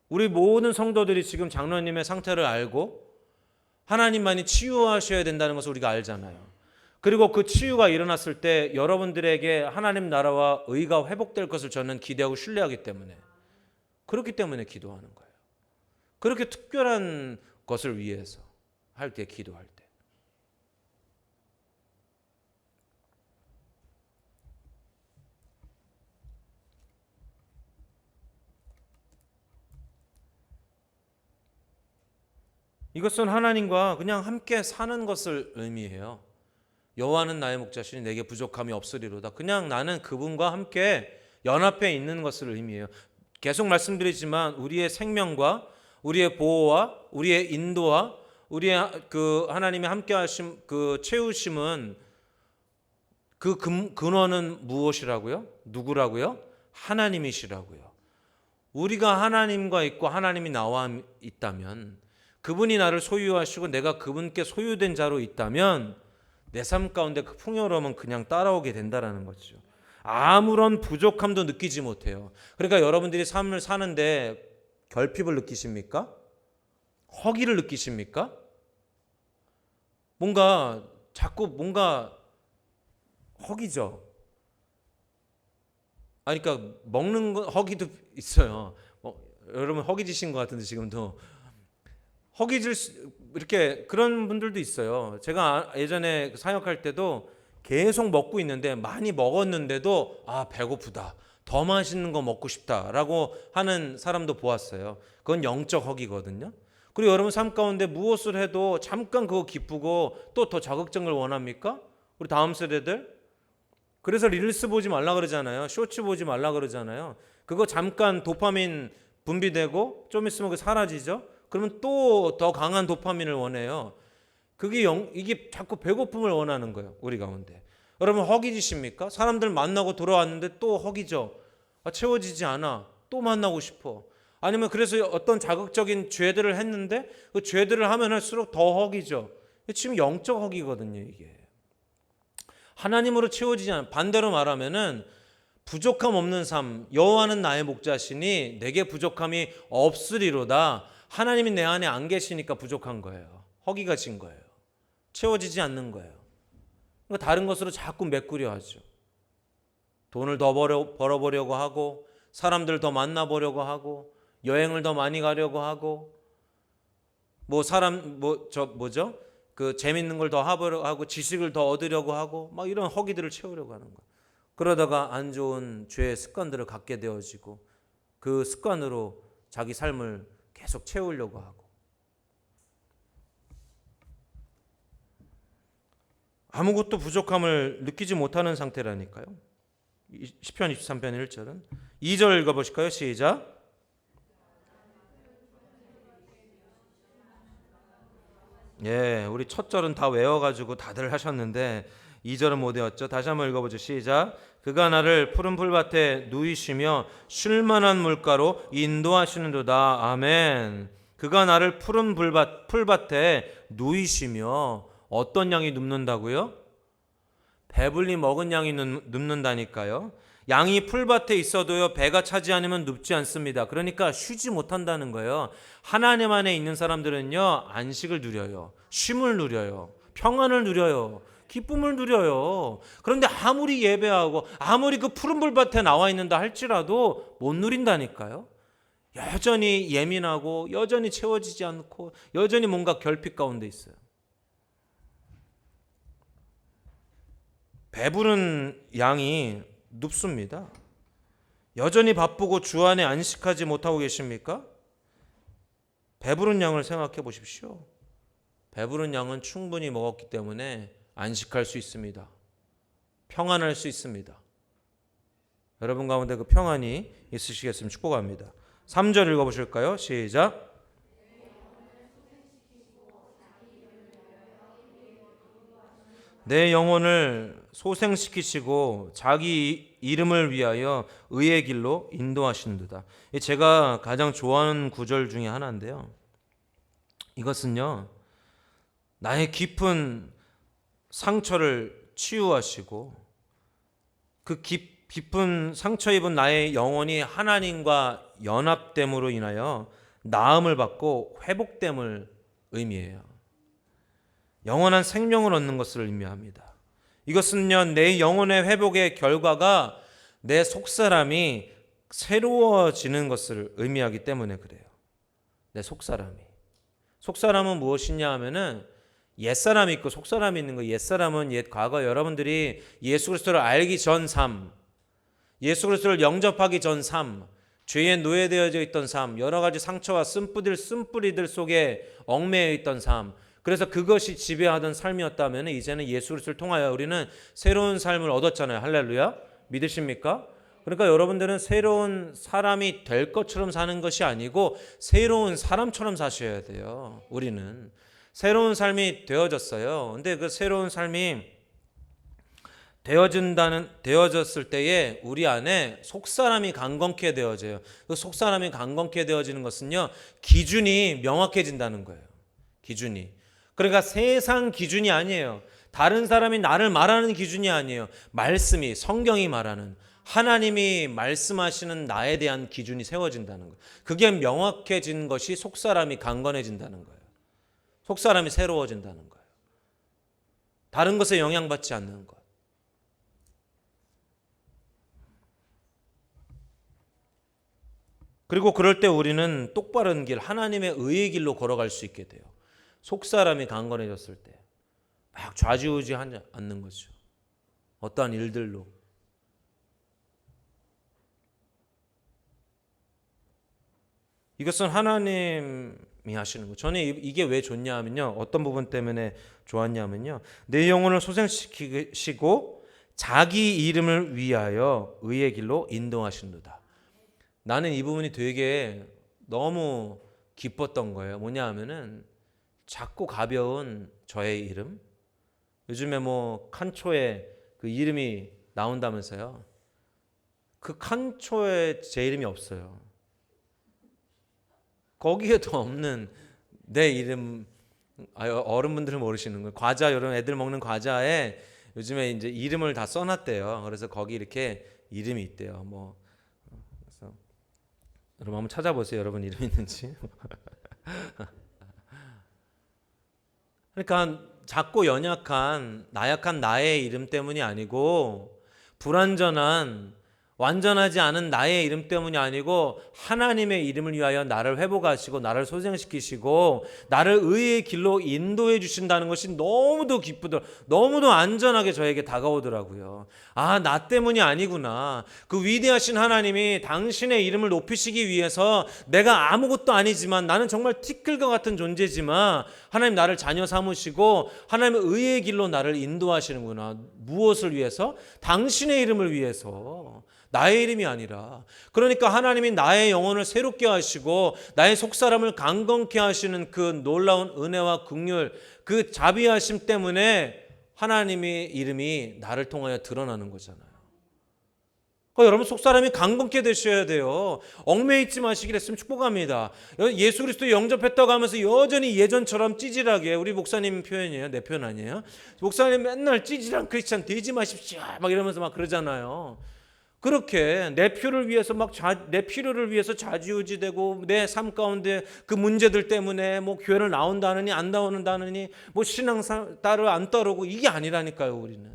우리 모든 성도들이 지금 장로님의 상태를 알고 하나님만이 치유하셔야 된다는 것을 우리가 알잖아요. 그리고 그 치유가 일어났을 때 여러분들에게 하나님 나라와 의가 회복될 것을 저는 기대하고 신뢰하기 때문에, 그렇기 때문에 기도하는 거예요. 그렇게 특별한 것을 위해서 할 때, 기도할 때. 이것은 하나님과 그냥 함께 사는 것을 의미해요. 여호와는 나의 목자시니 내게 부족함이 없으리로다. 그냥 나는 그분과 함께 연합해 있는 것을 의미해요. 계속 말씀드리지만 우리의 생명과 우리의 보호와 우리의 인도와 우리의 그 하나님이 함께 하심, 그 채우심은, 그 근원은 무엇이라고요? 누구라고요? 하나님이시라고요. 우리가 하나님과 있고 하나님이 나와 있다면, 그분이 나를 소유하시고 내가 그분께 소유된 자로 있다면 내 삶 가운데 그 풍요로움은 그냥 따라오게 된다라는 거죠. 아무런 부족함도 느끼지 못해요. 그러니까 여러분들이 삶을 사는데 결핍을 느끼십니까? 허기를 느끼십니까? 자꾸 뭔가 허기죠. 그러니까 먹는 거 허기도 있어요. 여러분 허기지신 것 같은데 지금도. 이렇게 그런 분들도 있어요. 제가 예전에 사역할 때도 계속 먹고 있는데, 많이 먹었는데도 배고프다, 더 맛있는 거 먹고 싶다라고 하는 사람도 보았어요. 그건 영적 허기거든요. 그리고 여러분 삶 가운데 무엇을 해도 잠깐 그거 기쁘고 또 더 자극적인 걸 원합니까? 우리 다음 세대들? 그래서 릴스 보지 말라 그러잖아요. 쇼츠 보지 말라 그러잖아요. 그거 잠깐 도파민 분비되고 좀 있으면 그게 사라지죠. 그러면 또 더 강한 도파민을 원해요. 이게 자꾸 배고픔을 원하는 거예요, 우리 가운데. 여러분 허기지십니까? 사람들 만나고 돌아왔는데 또 허기져. 채워지지 않아. 또 만나고 싶어. 아니면 그래서 어떤 자극적인 죄들을 했는데 그 죄들을 하면 할수록 더 허기죠. 지금 영적 허기거든요, 이게. 하나님으로 채워지지 않아. 반대로 말하면은 부족함 없는 삶, 여호와는 나의 목자시니 내게 부족함이 없으리로다. 하나님이 내 안에 안 계시니까 부족한 거예요. 허기가 진 거예요. 채워지지 않는 거예요. 그러니까 다른 것으로 자꾸 메꾸려 하죠. 돈을 더 벌어보려고 하고, 사람들 더 만나보려고 하고, 여행을 더 많이 가려고 하고, 그 재밌는 걸 더 하려고 하고, 지식을 더 얻으려고 하고, 막 이런 허기들을 채우려고 하는 거예요. 그러다가 안 좋은 죄의 습관들을 갖게 되어지고, 그 습관으로 자기 삶을 계속 채우려고 하고, 아무것도 부족함을 느끼지 못하는 상태라니까요. 시편 23편 1절은 2절 읽어보실까요? 시작. 예, 우리 첫 절은 다 외워가지고 다들 하셨는데 2절은 못 외웠죠. 다시 한번 읽어보죠. 시작. 그가 나를 푸른 풀밭에 누이시며 쉴만한 물가로 인도하시는도다. 아멘. 그가 나를 푸른 풀밭에 누이시며 어떤 양이 눕는다고요? 배불리 먹은 양이 눕는다니까요. 양이 풀밭에 있어도요, 배가 차지 않으면 눕지 않습니다. 그러니까 쉬지 못한다는 거예요. 하나님 안에 있는 사람들은요, 안식을 누려요. 쉼을 누려요. 평안을 누려요. 기쁨을 누려요. 그런데 아무리 예배하고 아무리 그 푸른 풀밭에 나와 있는다 할지라도 못 누린다니까요. 여전히 예민하고 여전히 채워지지 않고 여전히 뭔가 결핍 가운데 있어요. 배부른 양이 눕습니다. 여전히 바쁘고 주 안에 안식하지 못하고 계십니까? 배부른 양을 생각해 보십시오. 배부른 양은 충분히 먹었기 때문에 안식할 수 있습니다. 평안할 수 있습니다. 여러분 가운데 그 평안이 있으시겠으면 축복합니다. 3절 읽어보실까요? 시작. 내 영혼을 소생시키시고 자기 이름을 위하여 의의 길로 인도하시는도다. 제가 가장 좋아하는 구절 중에 하나인데요. 이것은요, 나의 깊은 상처를 치유하시고 그 깊은 상처 입은 나의 영혼이 하나님과 연합됨으로 인하여 나음을 받고 회복됨을 의미해요. 영원한 생명을 얻는 것을 의미합니다. 이것은요, 내 영혼의 회복의 결과가 내 속사람이 새로워지는 것을 의미하기 때문에 그래요. 내 속사람이. 속사람은 무엇이냐 하면은 옛사람이 있고 속사람이 있는 거예요. 옛사람은 옛 과거 여러분들이 예수 그리스도를 알기 전 삶, 예수 그리스도를 영접하기 전 삶, 죄에 노예되어져 있던 삶, 여러 가지 상처와 쓴뿌리들 속에 얽매여 있던 삶, 그래서 그것이 지배하던 삶이었다면 이제는 예수 그리스도를 통하여 우리는 새로운 삶을 얻었잖아요. 할렐루야. 믿으십니까? 그러니까 여러분들은 새로운 사람이 될 것처럼 사는 것이 아니고 새로운 사람처럼 사셔야 돼요. 우리는 새로운 삶이 되어졌어요. 근데 그 새로운 삶이 되어졌을 때에 우리 안에 속사람이 강건케 되어져요. 그 속사람이 강건케 되어지는 것은요, 기준이 명확해진다는 거예요. 기준이. 그러니까 세상 기준이 아니에요. 다른 사람이 나를 말하는 기준이 아니에요. 말씀이, 성경이 말하는, 하나님이 말씀하시는 나에 대한 기준이 세워진다는 거예요. 그게 명확해진 것이 속사람이 강건해진다는 거예요. 속사람이 새로워진다는 거예요. 다른 것에 영향받지 않는 것. 그리고 그럴 때 우리는 똑바른 길, 하나님의 의의 길로 걸어갈 수 있게 돼요. 속사람이 강건해졌을 때 막 좌지우지하지 않는 거죠. 어떠한 일들로. 이것은 하나님이 하시는 거예요. 저는 이게 왜 좋냐 하면요, 어떤 부분 때문에 좋았냐 하면요, 내 영혼을 소생시키시고 자기 이름을 위하여 의의 길로 인도하신도다. 나는 이 부분이 되게 너무 기뻤던 거예요. 뭐냐 하면은 작고 가벼운 저의 이름, 요즘에 뭐 칸초에 그 이름이 나온다면서요. 그 칸초에 제 이름이 없어요. 거기에도 없는 내 이름, 어른분들은 모르시는 거예요. 과자, 여러분 애들 먹는 과자에 요즘에 이제 이름을 다 써놨대요. 그래서 거기 이렇게 이름이 있대요. 뭐 그래서 여러분 한번 찾아보세요. 여러분 이름 있는지. 그러니까 작고 연약한 나약한 나의 이름 때문이 아니고, 불완전한 완전하지 않은 나의 이름 때문이 아니고, 하나님의 이름을 위하여 나를 회복하시고 나를 소생시키시고 나를 의의 길로 인도해 주신다는 것이 너무도 기쁘더라고요. 너무도 안전하게 저에게 다가오더라고요. 아, 나 때문이 아니구나. 그 위대하신 하나님이 당신의 이름을 높이시기 위해서 내가 아무것도 아니지만, 나는 정말 티끌과 같은 존재지만 하나님 나를 자녀 삼으시고 하나님의 의의 길로 나를 인도하시는구나. 무엇을 위해서? 당신의 이름을 위해서. 나의 이름이 아니라. 그러니까 하나님이 나의 영혼을 새롭게 하시고 나의 속사람을 강건케 하시는 그 놀라운 은혜와 긍휼, 그 자비하심 때문에 하나님의 이름이 나를 통하여 드러나는 거잖아요. 그러니까 여러분 속사람이 강건케 되셔야 돼요. 얽매이지 마시기를 했으면 축복합니다. 예수 그리스도 영접했다고 하면서 여전히 예전처럼 찌질하게, 우리 목사님 표현이에요. 내 표현 아니에요. 목사님 맨날 찌질한 크리스찬 되지 마십시오 막 이러면서 막 그러잖아요. 그렇게 내 필요를 위해서 내 필요를 위해서 좌지우지되고, 내 삶 가운데 그 문제들 때문에 뭐 교회를 나온다느니 안 나오는다느니 뭐 신앙 따로 안 따르고, 이게 아니라니까요. 우리는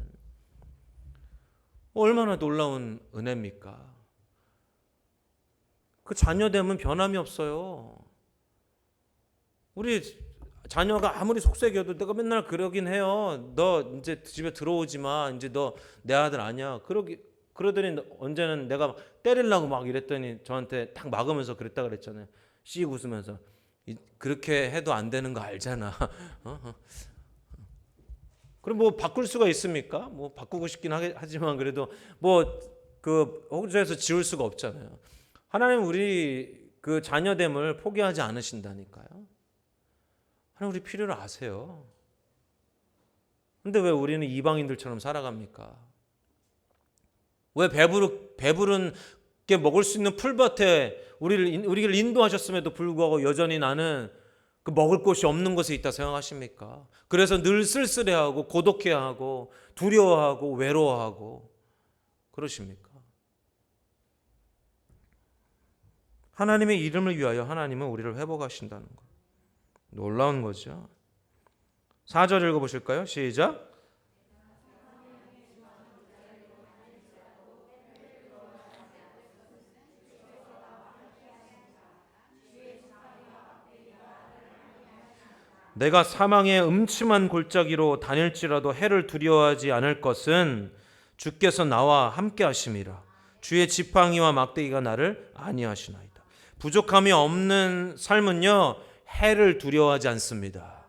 얼마나 놀라운 은혜입니까? 그 자녀됨은 변함이 없어요. 우리 자녀가 아무리 속삭여도 내가 맨날 그러긴 해요. 너 이제 집에 들어오지 마. 이제 너 내 아들 아니야. 그러더니 언제는 내가 때리려고 막 이랬더니 저한테 딱 막으면서 그랬다 그랬잖아요. 씩 웃으면서. 그렇게 해도 안 되는 거 알잖아. 그럼 뭐 바꿀 수가 있습니까? 뭐 바꾸고 싶긴 하지만 그래도 뭐 그 호주에서 지울 수가 없잖아요. 하나님 우리 그 자녀됨을 포기하지 않으신다니까요. 하나님 우리 필요를 아세요. 근데 왜 우리는 이방인들처럼 살아갑니까? 왜 배부른 게 먹을 수 있는 풀밭에 우리를 인도하셨음에도 불구하고 여전히 나는 그 먹을 곳이 없는 곳에 있다 생각하십니까? 그래서 늘 쓸쓸해하고 고독해하고 두려워하고 외로워하고 그러십니까? 하나님의 이름을 위하여 하나님은 우리를 회복하신다는 것, 놀라운 거죠. 4절 읽어보실까요? 시작. 내가 사망의 음침한 골짜기로 다닐지라도 해를 두려워하지 않을 것은 주께서 나와 함께 하심이라. 주의 지팡이와 막대기가 나를 안위하시나이다. 부족함이 없는 삶은요, 해를 두려워하지 않습니다.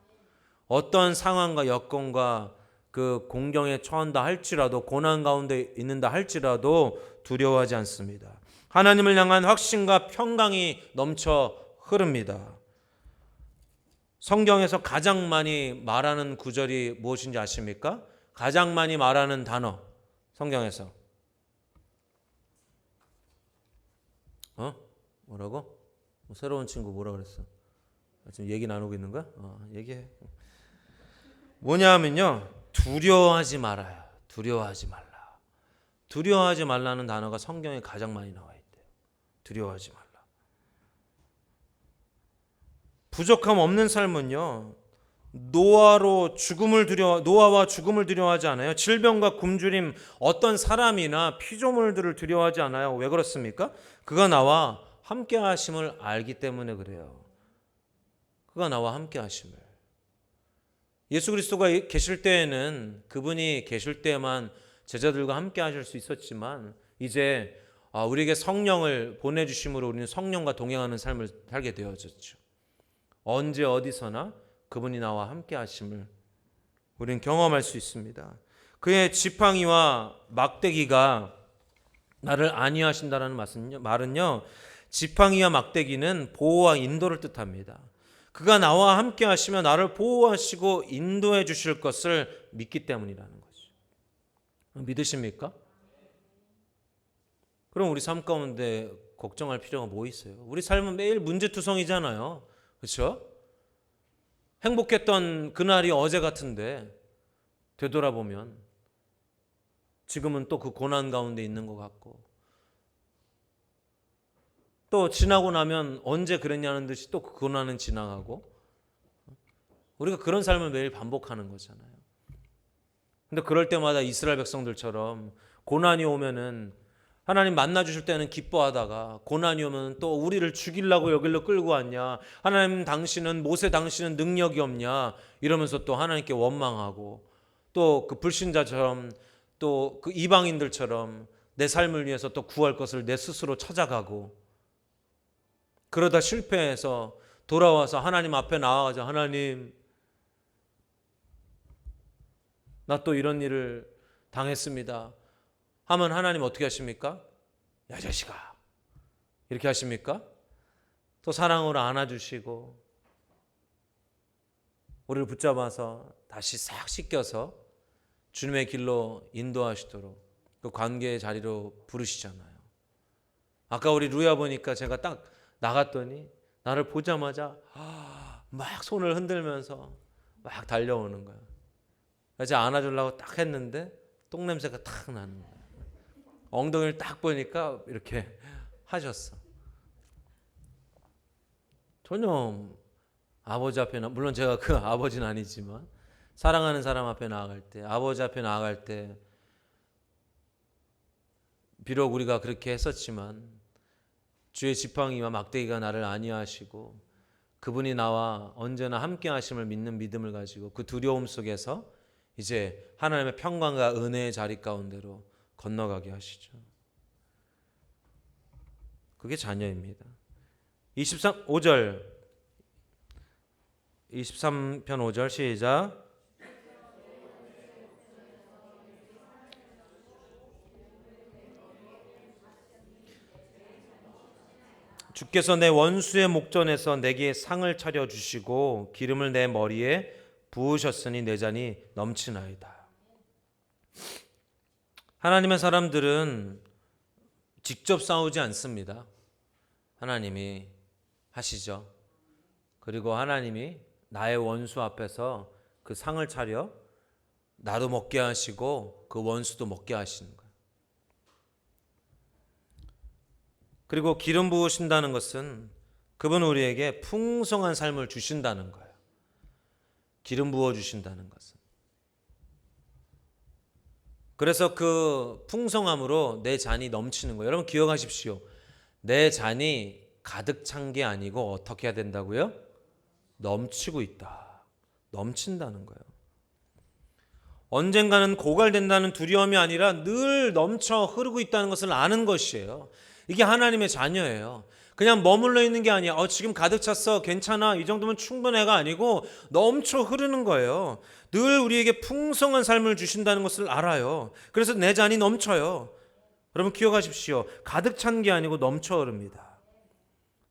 어떤 상황과 여건과 그 공경에 처한다 할지라도, 고난 가운데 있는다 할지라도 두려워하지 않습니다. 하나님을 향한 확신과 평강이 넘쳐 흐릅니다. 성경에서 가장 많이 말하는 구절이 무엇인지 아십니까? 가장 많이 말하는 단어, 성경에서 뭐라고? 새로운 친구 뭐라 그랬어? 지금 얘기 나누고 있는 거야? 얘기해. 뭐냐 하면요, 두려워하지 말아요. 두려워하지 말라. 두려워하지 말라는 단어가 성경에 가장 많이 나와 있대요. 두려워하지 말라. 부족함 없는 삶은요, 노아와 죽음을 두려워하지 않아요. 질병과 굶주림, 어떤 사람이나 피조물들을 두려워하지 않아요. 왜 그렇습니까? 그가 나와 함께 하심을 알기 때문에 그래요. 그가 나와 함께 하심을. 예수 그리스도가 계실 때에는, 그분이 계실 때만 제자들과 함께 하실 수 있었지만, 이제 우리에게 성령을 보내주심으로 우리는 성령과 동행하는 삶을 살게 되어졌죠. 언제 어디서나 그분이 나와 함께 하심을 우리는 경험할 수 있습니다. 그의 지팡이와 막대기가 나를 안위하신다는 말은요, 지팡이와 막대기는 보호와 인도를 뜻합니다. 그가 나와 함께 하시며 나를 보호하시고 인도해 주실 것을 믿기 때문이라는 거죠. 믿으십니까? 그럼 우리 삶 가운데 걱정할 필요가 뭐 있어요? 우리 삶은 매일 문제투성이잖아요. 그렇죠? 행복했던 그날이 어제 같은데 되돌아보면 지금은 또 그 고난 가운데 있는 것 같고, 또 지나고 나면 언제 그랬냐는 듯이 또 그 고난은 지나가고, 우리가 그런 삶을 매일 반복하는 거잖아요. 근데 그럴 때마다 이스라엘 백성들처럼 고난이 오면은 하나님 만나 주실 때는 기뻐하다가 고난이 오면 또 우리를 죽이려고 여기로 끌고 왔냐, 하나님 당신은, 모세 당신은 능력이 없냐 이러면서 또 하나님께 원망하고, 또 그 불신자처럼 또 그 이방인들처럼 내 삶을 위해서 또 구할 것을 내 스스로 찾아가고, 그러다 실패해서 돌아와서 하나님 앞에 나와가자, 하나님 나 또 이런 일을 당했습니다 하면 하나님 어떻게 하십니까? 야 자식아 이렇게 하십니까? 또 사랑으로 안아주시고 우리를 붙잡아서 다시 싹 씻겨서 주님의 길로 인도하시도록 그 관계의 자리로 부르시잖아요. 아까 우리 루야 보니까 제가 딱 나갔더니 나를 보자마자 막 손을 흔들면서 막 달려오는 거예요. 그래서 안아주려고 딱 했는데 똥냄새가 탁 나는 거예요. 엉덩이를 딱 보니까 이렇게 하셨어. 전혀 아버지 앞에 물론 제가 그 아버지는 아니지만 사랑하는 사람 앞에 나아갈 때, 아버지 앞에 나아갈 때 비록 우리가 그렇게 했었지만 주의 지팡이와 막대기가 나를 안위하시고 그분이 나와 언제나 함께 하심을 믿는 믿음을 가지고 그 두려움 속에서 이제 하나님의 평강과 은혜의 자리 가운데로 건너가게 하시죠. 그게 자녀입니다. 5절 23편 5절 시작. 주께서 내 원수의 목전에서 내게 상을 차려주시고 기름을 내 머리에 부으셨으니 내 잔이 넘치나이다. 하나님의 사람들은 직접 싸우지 않습니다. 하나님이 하시죠. 그리고 하나님이 나의 원수 앞에서 그 상을 차려 나도 먹게 하시고 그 원수도 먹게 하시는 거예요. 그리고 기름 부으신다는 것은 그분 우리에게 풍성한 삶을 주신다는 거예요. 기름 부어 주신다는 것은. 그래서 그 풍성함으로 내 잔이 넘치는 거예요. 여러분 기억하십시오. 내 잔이 가득 찬 게 아니고 어떻게 해야 된다고요? 넘치고 있다. 넘친다는 거예요. 언젠가는 고갈된다는 두려움이 아니라 늘 넘쳐 흐르고 있다는 것을 아는 것이에요. 이게 하나님의 자녀예요. 그냥 머물러 있는 게 아니야. 지금 가득 찼어. 괜찮아. 이 정도면 충분해가 아니고 넘쳐 흐르는 거예요. 늘 우리에게 풍성한 삶을 주신다는 것을 알아요. 그래서 내 잔이 넘쳐요. 여러분 기억하십시오. 가득 찬 게 아니고 넘쳐 흐릅니다.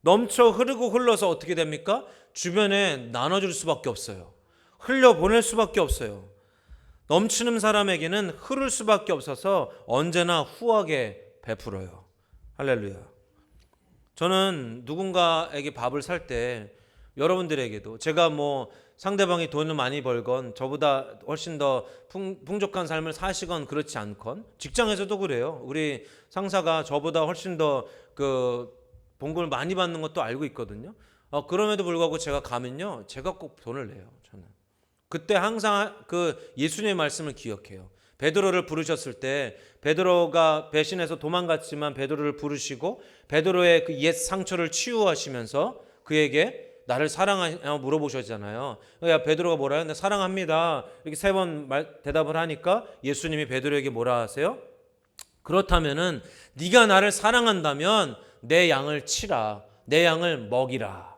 넘쳐 흐르고 흘러서 어떻게 됩니까? 주변에 나눠줄 수밖에 없어요. 흘려보낼 수밖에 없어요. 넘치는 사람에게는 흐를 수밖에 없어서 언제나 후하게 베풀어요. 할렐루야. 저는 누군가에게 밥을 살 때 여러분들에게도 제가 뭐 상대방이 돈을 많이 벌건 저보다 훨씬 더 풍족한 삶을 사시건 그렇지 않건 직장에서도 그래요. 우리 상사가 저보다 훨씬 더 그 봉급을 많이 받는 것도 알고 있거든요. 그럼에도 불구하고 제가 가면요, 제가 꼭 돈을 내요. 저는 그때 항상 그 예수님의 말씀을 기억해요. 베드로를 부르셨을 때 베드로가 배신해서 도망갔지만 베드로를 부르시고 베드로의 그 옛 상처를 치유하시면서 그에게 나를 사랑하냐 물어보셨잖아요. 야, 베드로가 뭐라요? 나 사랑합니다. 이렇게 3번 대답을 하니까 예수님이 베드로에게 뭐라 하세요? 그렇다면은 네가 나를 사랑한다면 내 양을 치라. 내 양을 먹이라.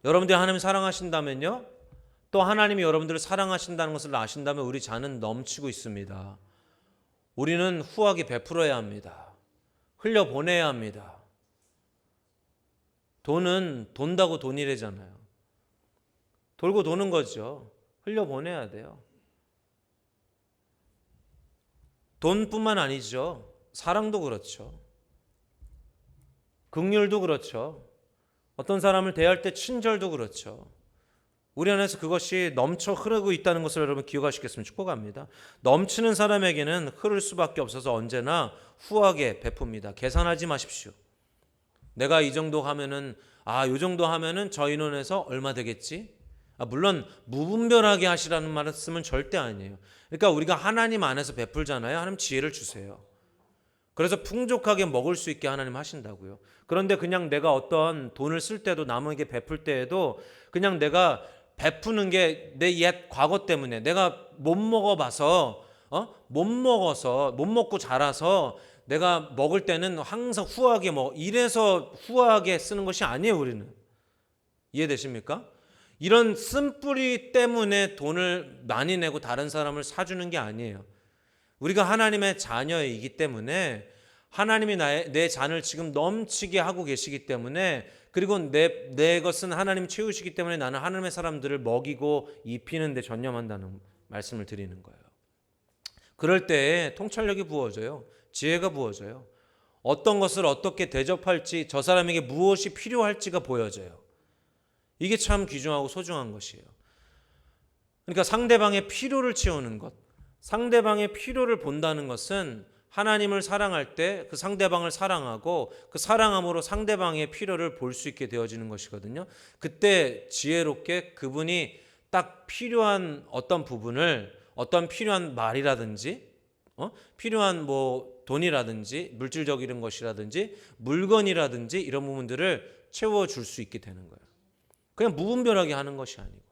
여러분들이 하나님 사랑하신다면요, 또 하나님이 여러분들을 사랑하신다는 것을 아신다면 우리 잔은 넘치고 있습니다. 우리는 후하게 베풀어야 합니다. 흘려보내야 합니다. 돈은 돈다고 돈이래잖아요. 돌고 도는 거죠. 흘려보내야 돼요. 돈뿐만 아니죠. 사랑도 그렇죠. 긍휼도 그렇죠. 어떤 사람을 대할 때 친절도 그렇죠. 우리 안에서 그것이 넘쳐 흐르고 있다는 것을 여러분 기억하시겠으면 축복합니다. 넘치는 사람에게는 흐를 수밖에 없어서 언제나 후하게 베풉니다. 계산하지 마십시오. 내가 이 정도 하면은 요 정도 하면은 저 인원에서 얼마 되겠지? 물론 무분별하게 하시라는 말씀은 절대 아니에요. 그러니까 우리가 하나님 안에서 베풀잖아요. 하나님 지혜를 주세요. 그래서 풍족하게 먹을 수 있게 하나님 하신다고요. 그런데 그냥 내가 어떤 돈을 쓸 때도 남에게 베풀 때에도 그냥 내가 베푸는 게 내 옛 과거 때문에 내가 못 먹어봐서 못 먹고 자라서 내가 먹을 때는 항상 후하게 이래서 후하게 쓰는 것이 아니에요. 우리는 이해되십니까? 이런 쓴뿌리 때문에 돈을 많이 내고 다른 사람을 사주는 게 아니에요. 우리가 하나님의 자녀이기 때문에 하나님이 내 잔을 지금 넘치게 하고 계시기 때문에 그리고 내 것은 하나님 채우시기 때문에 나는 하나님의 사람들을 먹이고 입히는 데 전념한다는 말씀을 드리는 거예요. 그럴 때에 통찰력이 부어져요. 지혜가 부어져요. 어떤 것을 어떻게 대접할지 저 사람에게 무엇이 필요할지가 보여져요. 이게 참 귀중하고 소중한 것이에요. 그러니까 상대방의 필요를 채우는 것, 상대방의 필요를 본다는 것은 하나님을 사랑할 때 그 상대방을 사랑하고 그 사랑함으로 상대방의 필요를 볼 수 있게 되어지는 것이거든요. 그때 지혜롭게 그분이 딱 필요한 어떤 부분을 어떤 필요한 말이라든지 필요한 돈이라든지 물질적인 것이라든지 물건이라든지 이런 부분들을 채워줄 수 있게 되는 거예요. 그냥 무분별하게 하는 것이 아니고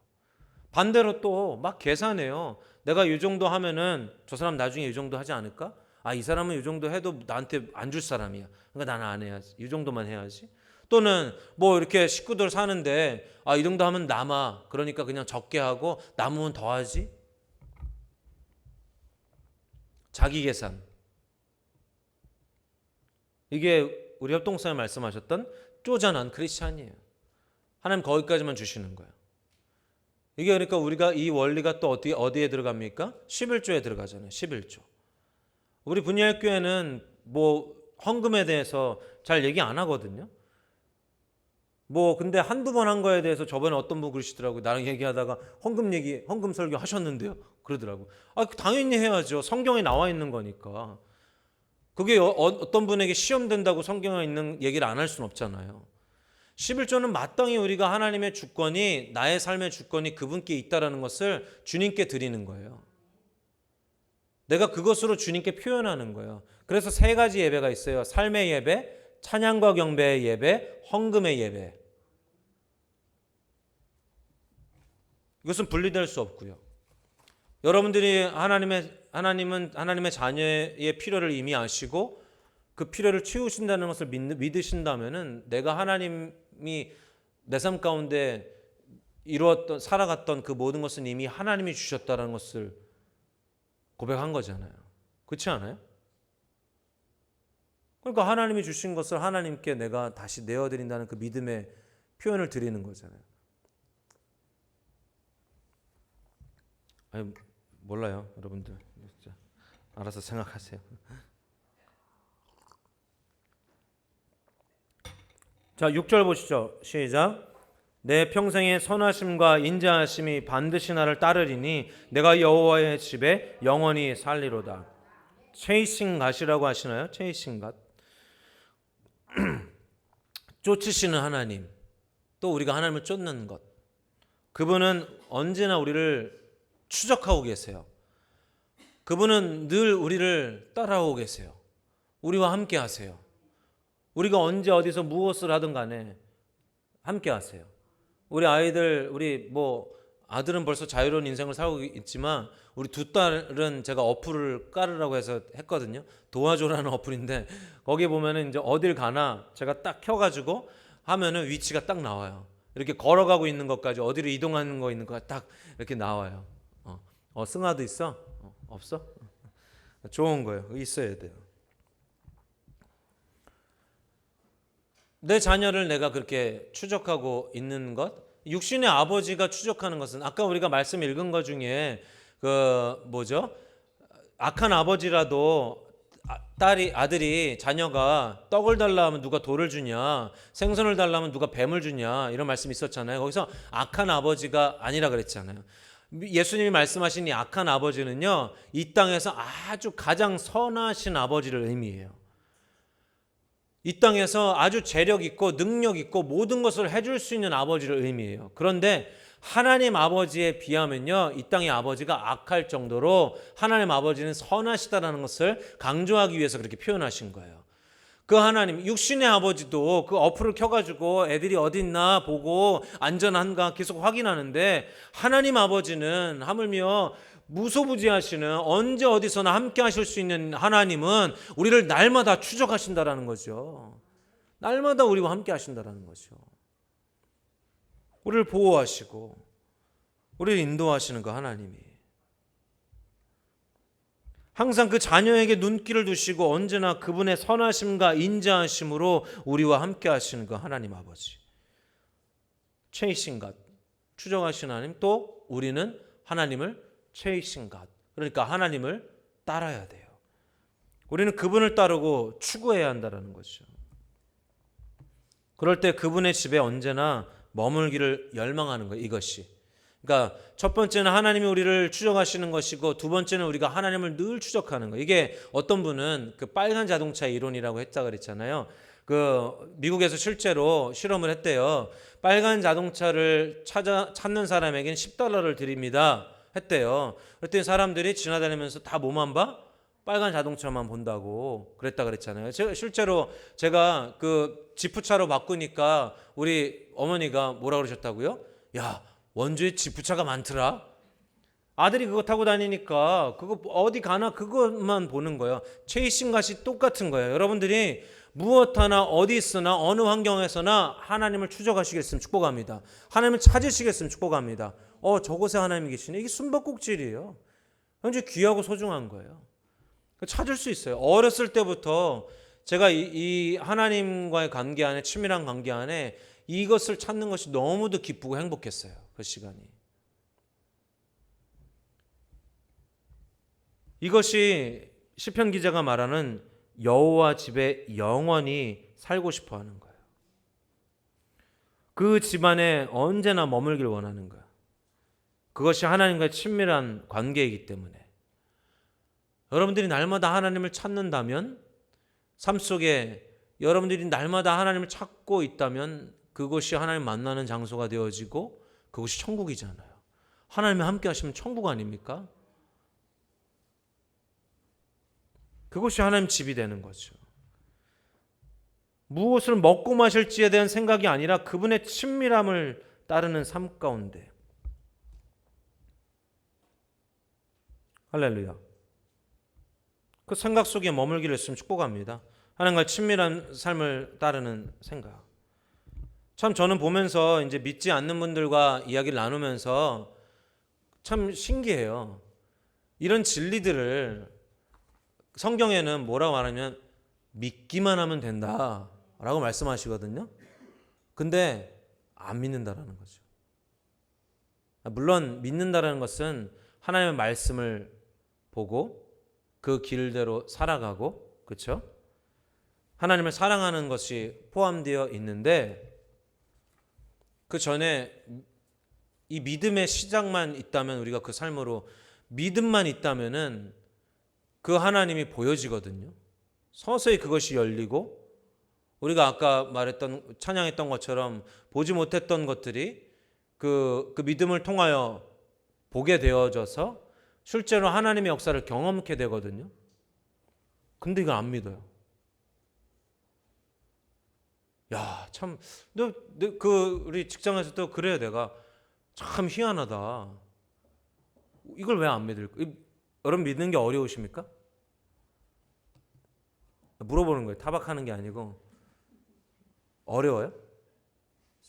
반대로 또 막 계산해요. 내가 이 정도 하면은 저 사람 나중에 이 정도 하지 않을까? 이 사람은 이 정도 해도 나한테 안 줄 사람이야. 그러니까 나는 안 해야지. 이 정도만 해야지. 또는 이렇게 식구들 사는데 이 정도 하면 남아. 그러니까 그냥 적게 하고 남으면 더 하지. 자기 계산. 이게 우리 협동사에 말씀하셨던 쪼잔한 크리스찬이에요. 하나님 거기까지만 주시는 거예요. 이게 그러니까 우리가 이 원리가 또 어디에 들어갑니까? 11조에 들어가잖아요. 11조. 우리 분야교회는 헌금에 대해서 잘 얘기 안 하거든요. 근데 한두 번 한 거에 대해서 저번에 어떤 분 그러시더라고요. 나랑 얘기하다가 헌금 설교 하셨는데요. 그러더라고요. 당연히 해야죠. 성경에 나와 있는 거니까. 그게 어떤 분에게 시험 된다고 성경에 있는 얘기를 안 할 수는 없잖아요. 11조는 마땅히 우리가 하나님의 주권이 나의 삶의 주권이 그분께 있다라는 것을 주님께 드리는 거예요. 내가 그것으로 주님께 표현하는 거예요. 그래서 세 가지 예배가 있어요. 삶의 예배, 찬양과 경배의 예배, 헌금의 예배. 이것은 분리될 수 없고요. 여러분들이 하나님은 하나님의 자녀의 필요를 이미 아시고 그 필요를 채우신다는 것을 믿으신다면은 내가 하나님이 내 삶 가운데 살아갔던 그 모든 것은 이미 하나님이 주셨다는 것을 고백한 거잖아요. 그렇지 않아요? 그러니까 하나님이 주신 것을 하나님께 내가 다시 내어드린다는 그 믿음의 표현을 드리는 거잖아요. 몰라요, 여러분들. 진짜 알아서 생각하세요. 자, 6절 보시죠. 시작. 내 평생의 선하심과 인자하심이 반드시 나를 따르리니 내가 여호와의 집에 영원히 살리로다. 체이싱 갓이라고 하시나요? 체이싱 갓. 쫓으시는 하나님, 또 우리가 하나님을 쫓는 것. 그분은 언제나 우리를 추적하고 계세요. 그분은 늘 우리를 따라오고 계세요. 우리와 함께 하세요. 우리가 언제 어디서 무엇을 하든 간에 함께 하세요. 우리 아이들, 아들은 벌써 자유로운 인생을 살고 있지만 우리 두 딸은 제가 어플을 깔으라고 해서 했거든요. 도와줘라는 어플인데 거기 보면은 이제 어딜 가나 제가 딱 켜가지고 하면은 위치가 딱 나와요. 이렇게 걸어가고 있는 것까지 어디로 이동하는 거 있는 거가 딱 이렇게 나와요. 승아도 있어? 없어? 좋은 거예요. 있어야 돼요. 내 자녀를 내가 그렇게 추적하고 있는 것, 육신의 아버지가 추적하는 것은 아까 우리가 말씀 읽은 것 중에 악한 아버지라도 아들이 자녀가 떡을 달라 하면 누가 돌을 주냐, 생선을 달라 하면 누가 뱀을 주냐, 이런 말씀이 있었잖아요. 거기서 악한 아버지가 아니라 그랬잖아요. 예수님이 말씀하신 이 악한 아버지는요, 이 땅에서 아주 가장 선하신 아버지를 의미해요. 이 땅에서 아주 재력 있고 능력 있고 모든 것을 해줄 수 있는 아버지를 의미해요. 그런데 하나님 아버지에 비하면요, 이 땅의 아버지가 악할 정도로 하나님 아버지는 선하시다라는 것을 강조하기 위해서 그렇게 표현하신 거예요. 그 하나님, 육신의 아버지도 그 어플을 켜가지고 애들이 어디 있나 보고 안전한가 계속 확인하는데, 하나님 아버지는 하물며 무소부지하시는, 언제 어디서나 함께 하실 수 있는 하나님은 우리를 날마다 추적하신다라는 거죠. 날마다 우리와 함께 하신다라는 거죠. 우리를 보호하시고 우리를 인도하시는 그 하나님이 항상 그 자녀에게 눈길을 두시고 언제나 그분의 선하심과 인자하심으로 우리와 함께 하시는 그 하나님 아버지, Chasing God, 추적하시는 하나님, 또 우리는 하나님을 Chasing God, 그러니까 하나님을 따라야 돼요. 우리는 그분을 따르고 추구해야 한다는 거죠. 그럴 때 그분의 집에 언제나 머물기를 열망하는 거예요. 이것이, 그러니까 첫 번째는 하나님이 우리를 추적하시는 것이고, 두 번째는 우리가 하나님을 늘 추적하는 거예요. 이게 어떤 분은 그 빨간 자동차 이론이라고 했다 그랬잖아요. 그 미국에서 실제로 실험을 했대요. 빨간 자동차를 찾는 사람에게는 $10를 드립니다 했대요. 그랬더니 사람들이 지나다니면서 다 뭐만 봐? 빨간 자동차만 본다고 그랬다 그랬잖아요. 실제로 제가 그 지프차로 바꾸니까 우리 어머니가 뭐라 그러셨다고요? 야, 원주에 지프차가 많더라. 아들이 그거 타고 다니니까 그거 어디 가나 그것만 보는 거예요. 체이싱갓이 똑같은 거예요. 여러분들이 무엇 하나 어디 있으나 어느 환경에서나 하나님을 추적하시겠으면 축복합니다. 하나님을 찾으시겠으면 축복합니다. 저곳에 하나님이 계시네. 이게 숨바꼭질이에요. 현재 귀하고 소중한 거예요. 찾을 수 있어요. 어렸을 때부터 제가 이 하나님과의 관계 안에, 친밀한 관계 안에 이것을 찾는 것이 너무도 기쁘고 행복했어요. 그 시간이. 이것이 시편 기자가 말하는 여호와 집에 영원히 살고 싶어 하는 거예요. 그 집안에 언제나 머물길 원하는 거예요. 그것이 하나님과의 친밀한 관계이기 때문에. 여러분들이 날마다 하나님을 찾는다면, 삶 속에 여러분들이 날마다 하나님을 찾고 있다면 그것이 하나님 만나는 장소가 되어지고 그것이 천국이잖아요. 하나님이 함께 하시면 천국 아닙니까? 그것이 하나님 집이 되는 거죠. 무엇을 먹고 마실지에 대한 생각이 아니라 그분의 친밀함을 따르는 삶 가운데. 할렐루야. 그 생각 속에 머물기를 했으면 축복합니다. 하나님과 친밀한 삶을 따르는 생각. 참 저는 보면서 이제 믿지 않는 분들과 이야기를 나누면서 참 신기해요. 이런 진리들을 성경에는 뭐라고 말하면 믿기만 하면 된다라고 말씀하시거든요. 근데 안 믿는다라는 거죠. 물론 믿는다라는 것은 하나님의 말씀을 보고 그 길대로 살아가고, 그렇죠? 하나님을 사랑하는 것이 포함되어 있는데, 그 전에 이 믿음의 시작만 있다면, 우리가 그 삶으로 믿음만 있다면은 그 하나님이 보여지거든요. 서서히 그것이 열리고, 우리가 아까 말했던, 찬양했던 것처럼 보지 못했던 것들이 그 믿음을 통하여 보게 되어져서 실제로 하나님의 역사를 경험하게 되거든요. 근데 이걸 안 믿어요. 야, 참, 우리 직장에서도 그래요. 내가 참 희한하다. 이걸 왜 안 믿을까? 여러분 믿는 게 어려우십니까? 물어보는 거예요. 타박하는 게 아니고. 어려워요?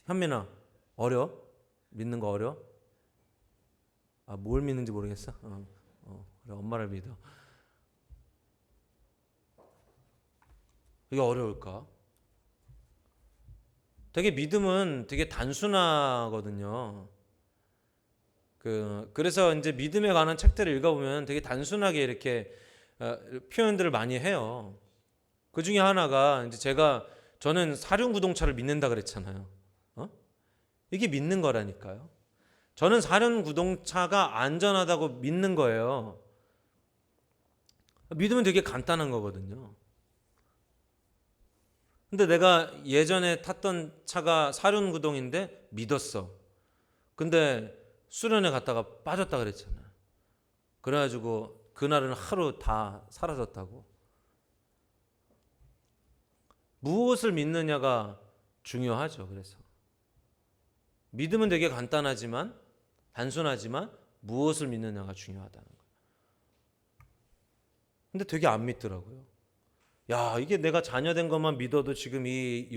현민아, 어려워? 믿는 거 어려워? 뭘 믿는지 모르겠어? 그래, 엄마를 믿어. 이게 어려울까? 되게 믿음은 되게 단순하거든요. 그래서 이제 믿음에 관한 책들을 읽어보면 되게 단순하게 이렇게 표현들을 많이 해요. 그 중에 하나가 이제 저는 사륜구동차를 믿는다 그랬잖아요. 이게 믿는 거라니까요. 저는 사륜구동차가 안전하다고 믿는 거예요. 믿으면 되게 간단한 거거든요. 근데 내가 예전에 탔던 차가 사륜구동인데 믿었어. 근데 수련회 갔다가 빠졌다 그랬잖아. 그래가지고 그날은 하루 다 사라졌다고. 무엇을 믿느냐가 중요하죠. 그래서 믿음은 되게 간단하지만 단순하지만 무엇을 믿느냐가 중요하다는 거예요. 근데 되게 안 믿더라고요. 야, 이게 내가 자녀된 것만 믿어도 지금 이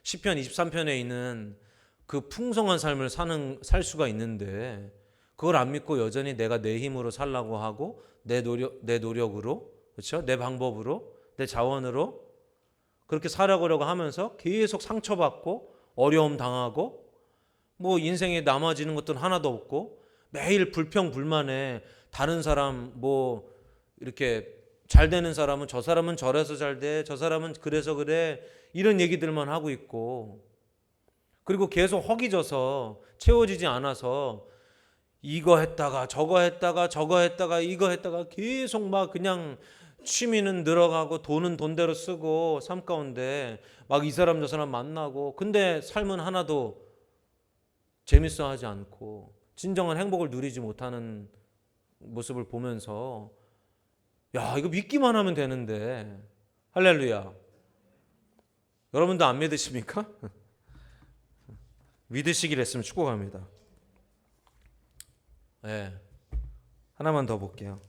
시편 23편에 있는 그 풍성한 삶을 살 수가 있는데 그걸 안 믿고 여전히 내가 내 힘으로 살라고 하고 내 노력으로, 그렇죠? 내 방법으로, 내 자원으로 그렇게 살아가려고 하면서 계속 상처받고 어려움 당하고 뭐 인생에 남아지는 것들은 하나도 없고 매일 불평불만에 다른 사람 뭐 이렇게 잘 되는 사람은 저 사람은 저래서 잘 돼, 저 사람은 그래서 그래, 이런 얘기들만 하고 있고, 그리고 계속 허기져서 채워지지 않아서 이거 했다가 저거 했다가 저거 했다가 이거 했다가 계속 막 그냥 취미는 늘어가고 돈은 돈대로 쓰고 삶 가운데 막 이 사람 저 사람 만나고, 근데 삶은 하나도 재밌어 하지 않고 진정한 행복을 누리지 못하는 모습을 보면서 야, 이거 믿기만 하면 되는데. 할렐루야. 여러분도 안 믿으십니까? 믿으시길 했으면 축복합니다. 네. 하나만 더 볼게요.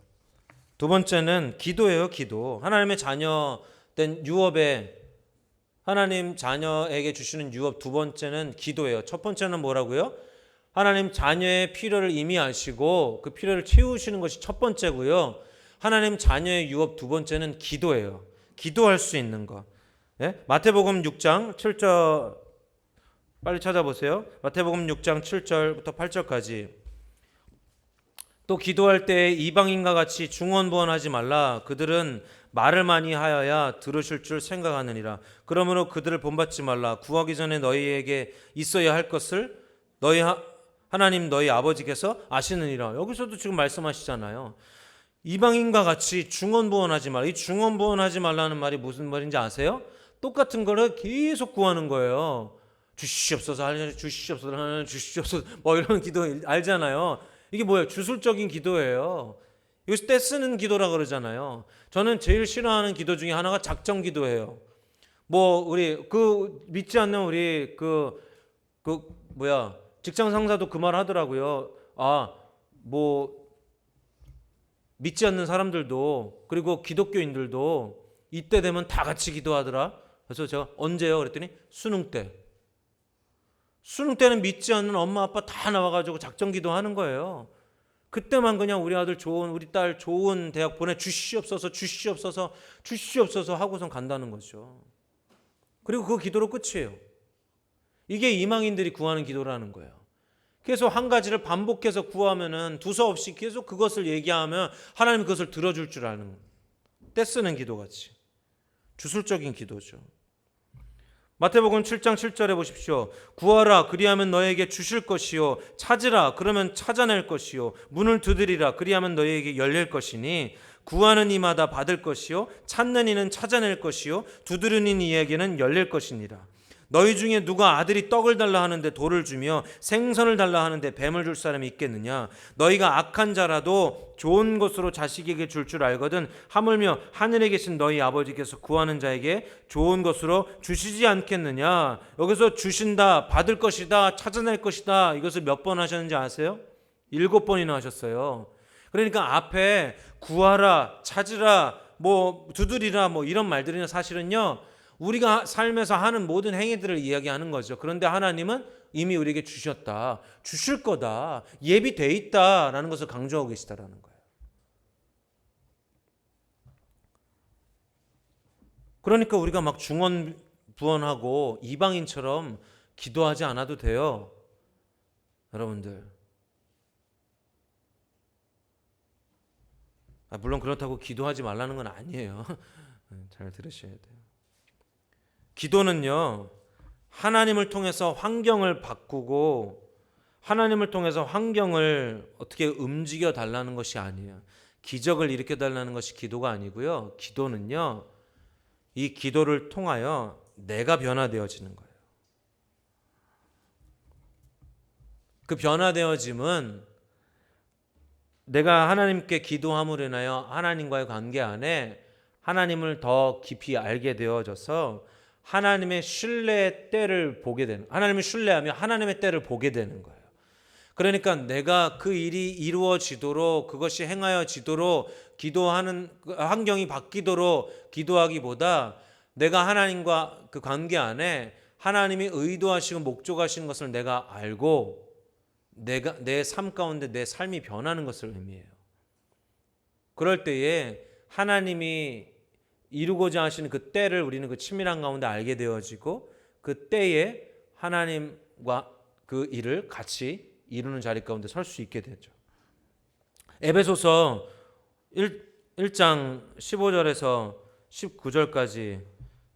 두 번째는 기도예요. 기도. 하나님의 자녀된 유업에 하나님 자녀에게 주시는 유업 두 번째는 기도예요. 첫 번째는 뭐라고요? 하나님 자녀의 필요를 이미 아시고 그 필요를 채우시는 것이 첫 번째고요. 하나님 자녀의 유업 두 번째는 기도예요. 기도할 수 있는 것. 네? 마태복음 6장 7절 빨리 찾아보세요. 마태복음 6장 7절부터 8절까지. 또 기도할 때 이방인과 같이 중언부언하지 말라. 그들은 말을 많이 하여야 들으실 줄 생각하느니라. 그러므로 그들을 본받지 말라. 구하기 전에 너희에게 있어야 할 것을 하나님 너희 아버지께서 아시느니라. 여기서도 지금 말씀하시잖아요. 이방인과 같이 중언부언하지 말라. 이 중언부언하지 말라는 말이 무슨 말인지 아세요? 똑같은 거를 계속 구하는 거예요. 주시옵소서, 주시옵소서, 주시옵소서, 뭐 이런 기도 알잖아요. 이게 뭐예요? 주술적인 기도예요. 이것이 떼쓰는 기도라 그러잖아요. 저는 제일 싫어하는 기도 중에 하나가 작정 기도예요. 뭐 우리 믿지 않는 우리 직장 상사도 그 말 하더라고요. 믿지 않는 사람들도 그리고 기독교인들도 이때 되면 다 같이 기도하더라. 그래서 제가 언제요? 그랬더니 수능 때. 수능 때는 믿지 않는 엄마 아빠 다 나와가지고 작정 기도하는 거예요. 그때만 그냥 우리 아들 좋은, 우리 딸 좋은 대학 보내주시옵소서, 주시옵소서, 주시옵소서 하고선 간다는 거죠. 그리고 그 기도로 끝이에요. 이게 이방인들이 구하는 기도라는 거예요. 계속 한 가지를 반복해서 구하면은 두서없이 계속 그것을 얘기하면 하나님 그것을 들어줄 줄 아는, 떼쓰는 기도같이 주술적인 기도죠. 마태복음 7장 7절에 보십시오. 구하라 그리하면 너에게 주실 것이요, 찾으라 그러면 찾아낼 것이요, 문을 두드리라 그리하면 너에게 열릴 것이니 구하는 이마다 받을 것이요, 찾는 이는 찾아낼 것이요, 두드리는 이에게는 열릴 것이니라. 너희 중에 누가 아들이 떡을 달라 하는데 돌을 주며 생선을 달라 하는데 뱀을 줄 사람이 있겠느냐? 너희가 악한 자라도 좋은 것으로 자식에게 줄 알거든 하물며 하늘에 계신 너희 아버지께서 구하는 자에게 좋은 것으로 주시지 않겠느냐? 여기서 주신다, 받을 것이다, 찾아낼 것이다, 이것을 몇 번 하셨는지 아세요? 7번이나 하셨어요. 그러니까 앞에 구하라, 찾으라, 뭐 두드리라, 뭐 이런 말들은 사실은요, 우리가 삶에서 하는 모든 행위들을 이야기하는 거죠. 그런데 하나님은 이미 우리에게 주셨다, 주실 거다, 예비돼 있다라는 것을 강조하고 계시다라는 거예요. 그러니까 우리가 막 중언부언하고 이방인처럼 기도하지 않아도 돼요. 여러분들, 물론 그렇다고 기도하지 말라는 건 아니에요. 잘 들으셔야 돼요. 기도는요, 하나님을 통해서 환경을 바꾸고 하나님을 통해서 환경을 어떻게 움직여 달라는 것이 아니에요. 기적을 일으켜 달라는 것이 기도가 아니고요. 기도는요, 이 기도를 통하여 내가 변화되어지는 거예요. 그 변화되어짐은 내가 하나님께 기도함으로 인하여 하나님과의 관계 안에 하나님을 더 깊이 알게 되어져서 하나님의 신뢰의 때를 보게 되는, 하나님을 신뢰하며 하나님의 때를 보게 되는 거예요. 그러니까 내가 그 일이 이루어지도록, 그것이 행하여지도록 기도하는 환경이 바뀌도록 기도하기보다 내가 하나님과 그 관계 안에 하나님이 의도하시고 목적하시는 것을 내가 알고 내가 내 삶 가운데 내 삶이 변하는 것을 의미해요. 그럴 때에 하나님이 이루고자 하시는 그 때를 우리는 그 친밀한 가운데 알게 되어지고 그 때에 하나님과 그 일을 같이 이루는 자리 가운데 설 수 있게 되죠. 에베소서 1장 15절에서 19절까지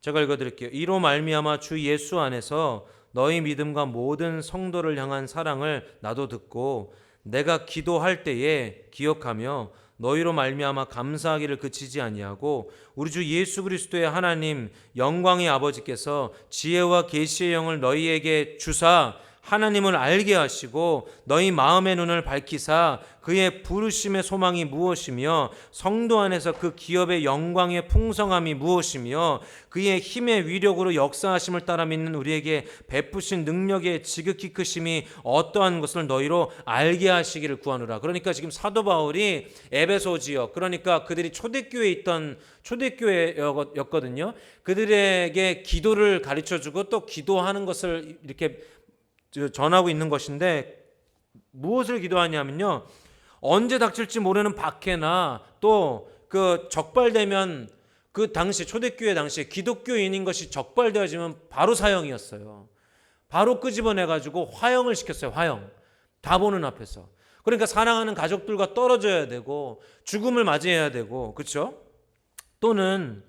제가 읽어드릴게요. 이로 말미암아 주 예수 안에서 너희 믿음과 모든 성도를 향한 사랑을 나도 듣고 내가 기도할 때에 기억하며 너희로 말미암아 감사하기를 그치지 아니하고 우리 주 예수 그리스도의 하나님 영광의 아버지께서 지혜와 계시의 영을 너희에게 주사 하나님을 알게 하시고 너희 마음의 눈을 밝히사 그의 부르심의 소망이 무엇이며 성도 안에서 그 기업의 영광의 풍성함이 무엇이며 그의 힘의 위력으로 역사하심을 따라 믿는 우리에게 베푸신 능력의 지극히 크심이 어떠한 것을 너희로 알게 하시기를 구하노라. 그러니까 지금 사도 바울이 에베소 지역, 그러니까 그들이 초대교회에 있던 초대교회였거든요. 그들에게 기도를 가르쳐주고 또 기도하는 것을 이렇게 전하고 있는 것인데 무엇을 기도하냐면요, 언제 닥칠지 모르는 박해나 또 그 적발되면 그 당시 초대교회 당시에 기독교인인 것이 적발되어지면 바로 사형이었어요. 바로 끄집어내가지고 화형을 시켰어요. 화형. 다 보는 앞에서. 그러니까 사랑하는 가족들과 떨어져야 되고 죽음을 맞이해야 되고, 그렇죠? 또는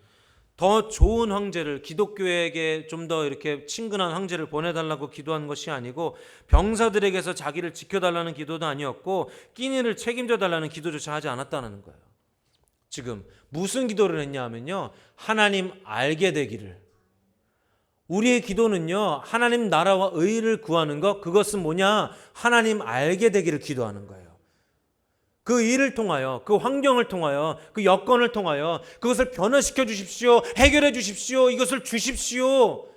더 좋은 황제를, 기독교에게 좀 더 이렇게 친근한 황제를 보내달라고 기도한 것이 아니고 병사들에게서 자기를 지켜달라는 기도도 아니었고 끼니를 책임져 달라는 기도조차 하지 않았다는 거예요. 지금 무슨 기도를 했냐 하면요, 하나님 알게 되기를. 우리의 기도는요, 하나님 나라와 의를 구하는 것, 그것은 뭐냐? 하나님 알게 되기를 기도하는 거예요. 그 일을 통하여, 그 환경을 통하여, 그 여건을 통하여 그것을 변화시켜 주십시오, 해결해 주십시오, 이것을 주십시오,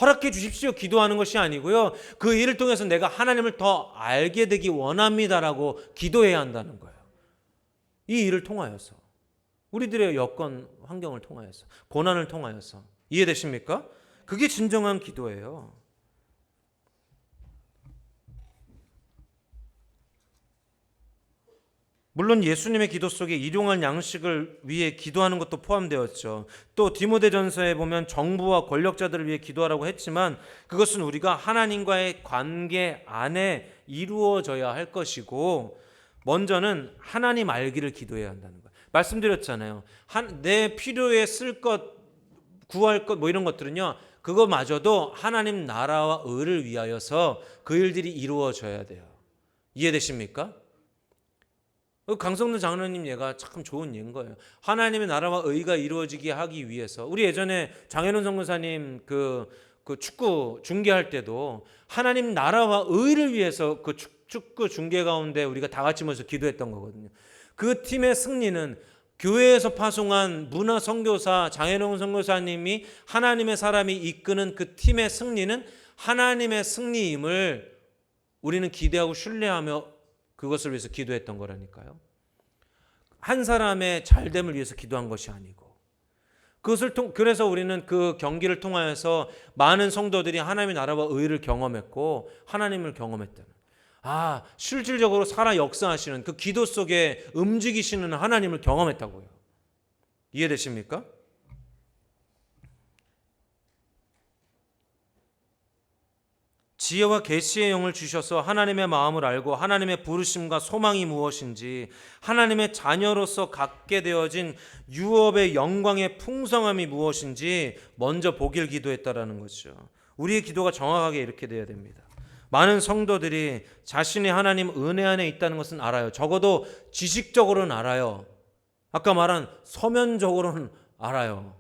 허락해 주십시오 기도하는 것이 아니고요, 그 일을 통해서 내가 하나님을 더 알게 되기 원합니다라고 기도해야 한다는 거예요. 이 일을 통하여서, 우리들의 여건, 환경을 통하여서, 고난을 통하여서. 이해되십니까? 그게 진정한 기도예요. 물론 예수님의 기도 속에 일용할 양식을 위해 기도하는 것도 포함되었죠. 또 디모데전서에 보면 정부와 권력자들을 위해 기도하라고 했지만 그것은 우리가 하나님과의 관계 안에 이루어져야 할 것이고 먼저는 하나님 알기를 기도해야 한다는 거예요. 말씀드렸잖아요. 내 필요에 쓸 것, 구할 것 뭐 이런 것들은요, 그거마저도 하나님 나라와 의를 위하여서 그 일들이 이루어져야 돼요. 이해되십니까? 강성도 장로님 예가 참 좋은 예인 거예요. 하나님의 나라와 의가 이루어지게 하기 위해서. 우리 예전에 장현훈 선교사님 그 축구 중계할 때도 하나님 나라와 의를 위해서 그 축구 중계 가운데 우리가 다 같이 모여서 기도했던 거거든요. 그 팀의 승리는 교회에서 파송한 문화 선교사 장현웅 선교사님이 하나님의 사람이 이끄는 그 팀의 승리는 하나님의 승리임을 우리는 기대하고 신뢰하며 그것을 위해서 기도했던 거라니까요. 한 사람의 잘됨을 위해서 기도한 것이 아니고, 그래서 우리는 그 경기를 통하여서 많은 성도들이 하나님의 나라와 의를 경험했고 하나님을 경험했다는, 실질적으로 살아 역사하시는 그 기도 속에 움직이시는 하나님을 경험했다고요. 이해되십니까? 지혜와 계시의 영을 주셔서 하나님의 마음을 알고 하나님의 부르심과 소망이 무엇인지, 하나님의 자녀로서 갖게 되어진 유업의 영광의 풍성함이 무엇인지 먼저 보길 기도했다라는 거죠. 우리의 기도가 정확하게 이렇게 돼야 됩니다. 많은 성도들이 자신이 하나님 은혜 안에 있다는 것은 알아요. 적어도 지식적으로는 알아요. 아까 말한 서면적으로는 알아요.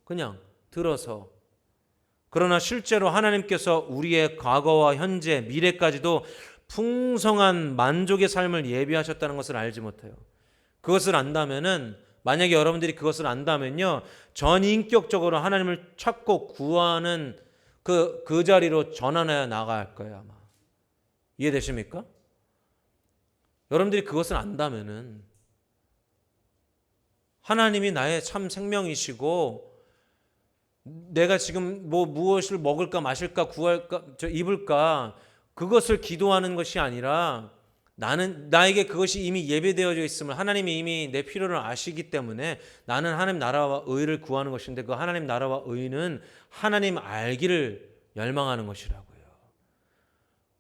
그냥 들어서. 그러나 실제로 하나님께서 우리의 과거와 현재, 미래까지도 풍성한 만족의 삶을 예비하셨다는 것을 알지 못해요. 그것을 안다면은, 만약에 여러분들이 그것을 안다면요, 전인격적으로 하나님을 찾고 구하는 그 자리로 전환해 나가야 할 거예요, 아마. 이해되십니까? 여러분들이 그것을 안다면은 하나님이 나의 참 생명이시고 내가 지금 무엇을 먹을까 마실까 구할까 입을까 그것을 기도하는 것이 아니라 나에게 그것이 이미 예배되어져 있음을 하나님이 이미 내 필요를 아시기 때문에 나는 하나님 나라와 의를 구하는 것인데, 그 하나님 나라와 의는 하나님 알기를 열망하는 것이라고요.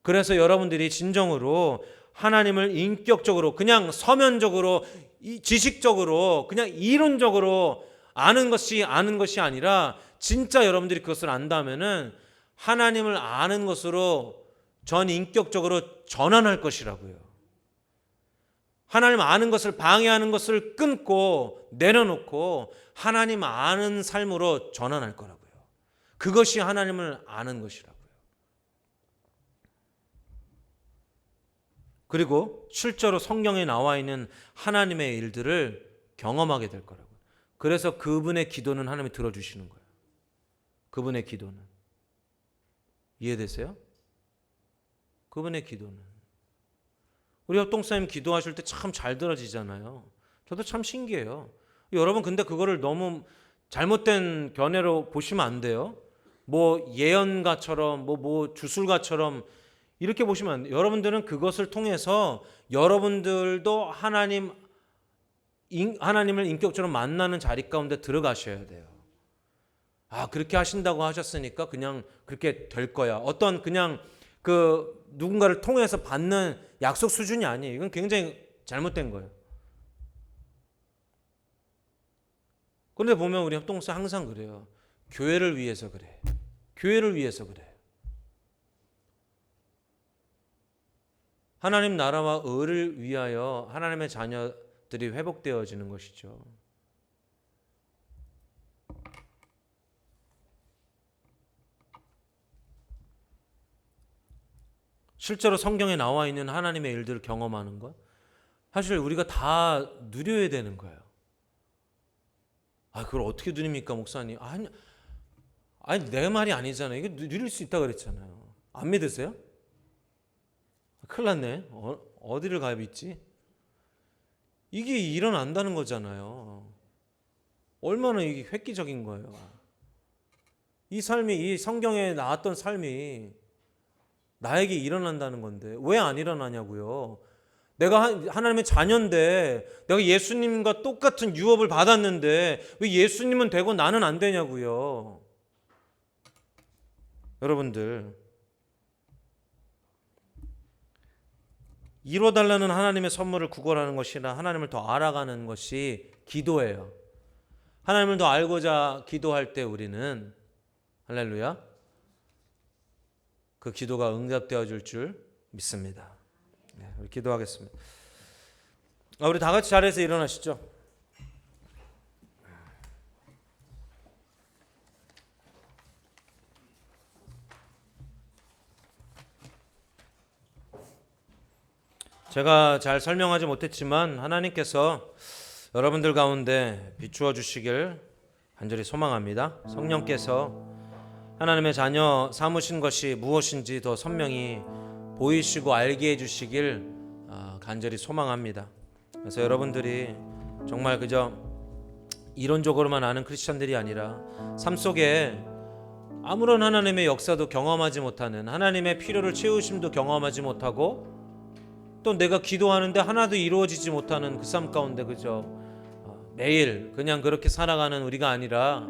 그래서 여러분들이 진정으로 하나님을 인격적으로, 그냥 서면적으로, 지식적으로, 그냥 이론적으로 아는 것이 아니라 진짜 여러분들이 그것을 안다면은 하나님을 아는 것으로 전인격적으로 전환할 것이라고요. 하나님 아는 것을 방해하는 것을 끊고 내려놓고 하나님 아는 삶으로 전환할 거라고요. 그것이 하나님을 아는 것이라고요. 그리고 실제로 성경에 나와 있는 하나님의 일들을 경험하게 될 거라고요. 그래서 그분의 기도는 하나님이 들어주시는 거예요. 그분의 기도는. 이해되세요? 그분의 기도는. 우리 협동사님 기도하실 때 참 잘 들어지잖아요. 저도 참 신기해요. 여러분 근데 그거를 너무 잘못된 견해로 보시면 안 돼요. 뭐 예언가처럼 뭐 주술가처럼 이렇게 보시면 안 돼요. 여러분들은 그것을 통해서 여러분들도 하나님을 인격적으로 만나는 자리 가운데 들어가셔야 돼요. 그렇게 하신다고 하셨으니까 그냥 그렇게 될 거야. 어떤 그냥 누군가를 통해서 받는 약속 수준이 아니에요. 이건 굉장히 잘못된 거예요. 그런데 보면 우리 협동사 항상 그래요. 교회를 위해서 그래. 교회를 위해서 그래. 하나님 나라와 의를 위하여 하나님의 자녀들이 회복되어지는 것이죠. 실제로 성경에 나와 있는 하나님의 일들을 경험하는 것, 사실 우리가 다 누려야 되는 거예요. 그걸 어떻게 누립니까, 목사님? 아니 내 말이 아니잖아요. 이게 누릴 수 있다고 그랬잖아요. 안 믿으세요? 큰일 났네. 어디를 가야 믿지? 이게 일어난다는 거잖아요. 얼마나 이게 획기적인 거예요. 이 삶이, 이 성경에 나왔던 삶이 나에게 일어난다는 건데 왜 안 일어나냐고요. 내가 하나님의 자녀인데, 내가 예수님과 똑같은 유업을 받았는데 왜 예수님은 되고 나는 안 되냐고요. 여러분들, 이뤄달라는 하나님의 선물을 구걸하는 것이나 하나님을 더 알아가는 것이 기도예요. 하나님을 더 알고자 기도할 때 우리는, 할렐루야, 그 기도가 응답되어질 줄 믿습니다. 우리 기도하겠습니다. 우리 다 같이 자리에서 일어나시죠. 제가 잘 설명하지 못했지만 하나님께서 여러분들 가운데 비추어 주시길 간절히 소망합니다. 성령께서 하나님의 자녀 삼으신 것이 무엇인지 더 선명히 보이시고 알게 해주시길 간절히 소망합니다. 그래서 여러분들이 정말 그저 이론적으로만 아는 크리스찬들이 아니라 삶 속에 아무런 하나님의 역사도 경험하지 못하는, 하나님의 필요를 채우심도 경험하지 못하고 또 내가 기도하는데 하나도 이루어지지 못하는 그 삶 가운데 그저 매일 그냥 그렇게 살아가는 우리가 아니라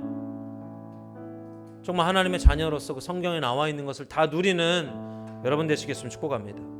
정말 하나님의 자녀로서 그 성경에 나와 있는 것을 다 누리는 여러분 되시겠으면 축복합니다.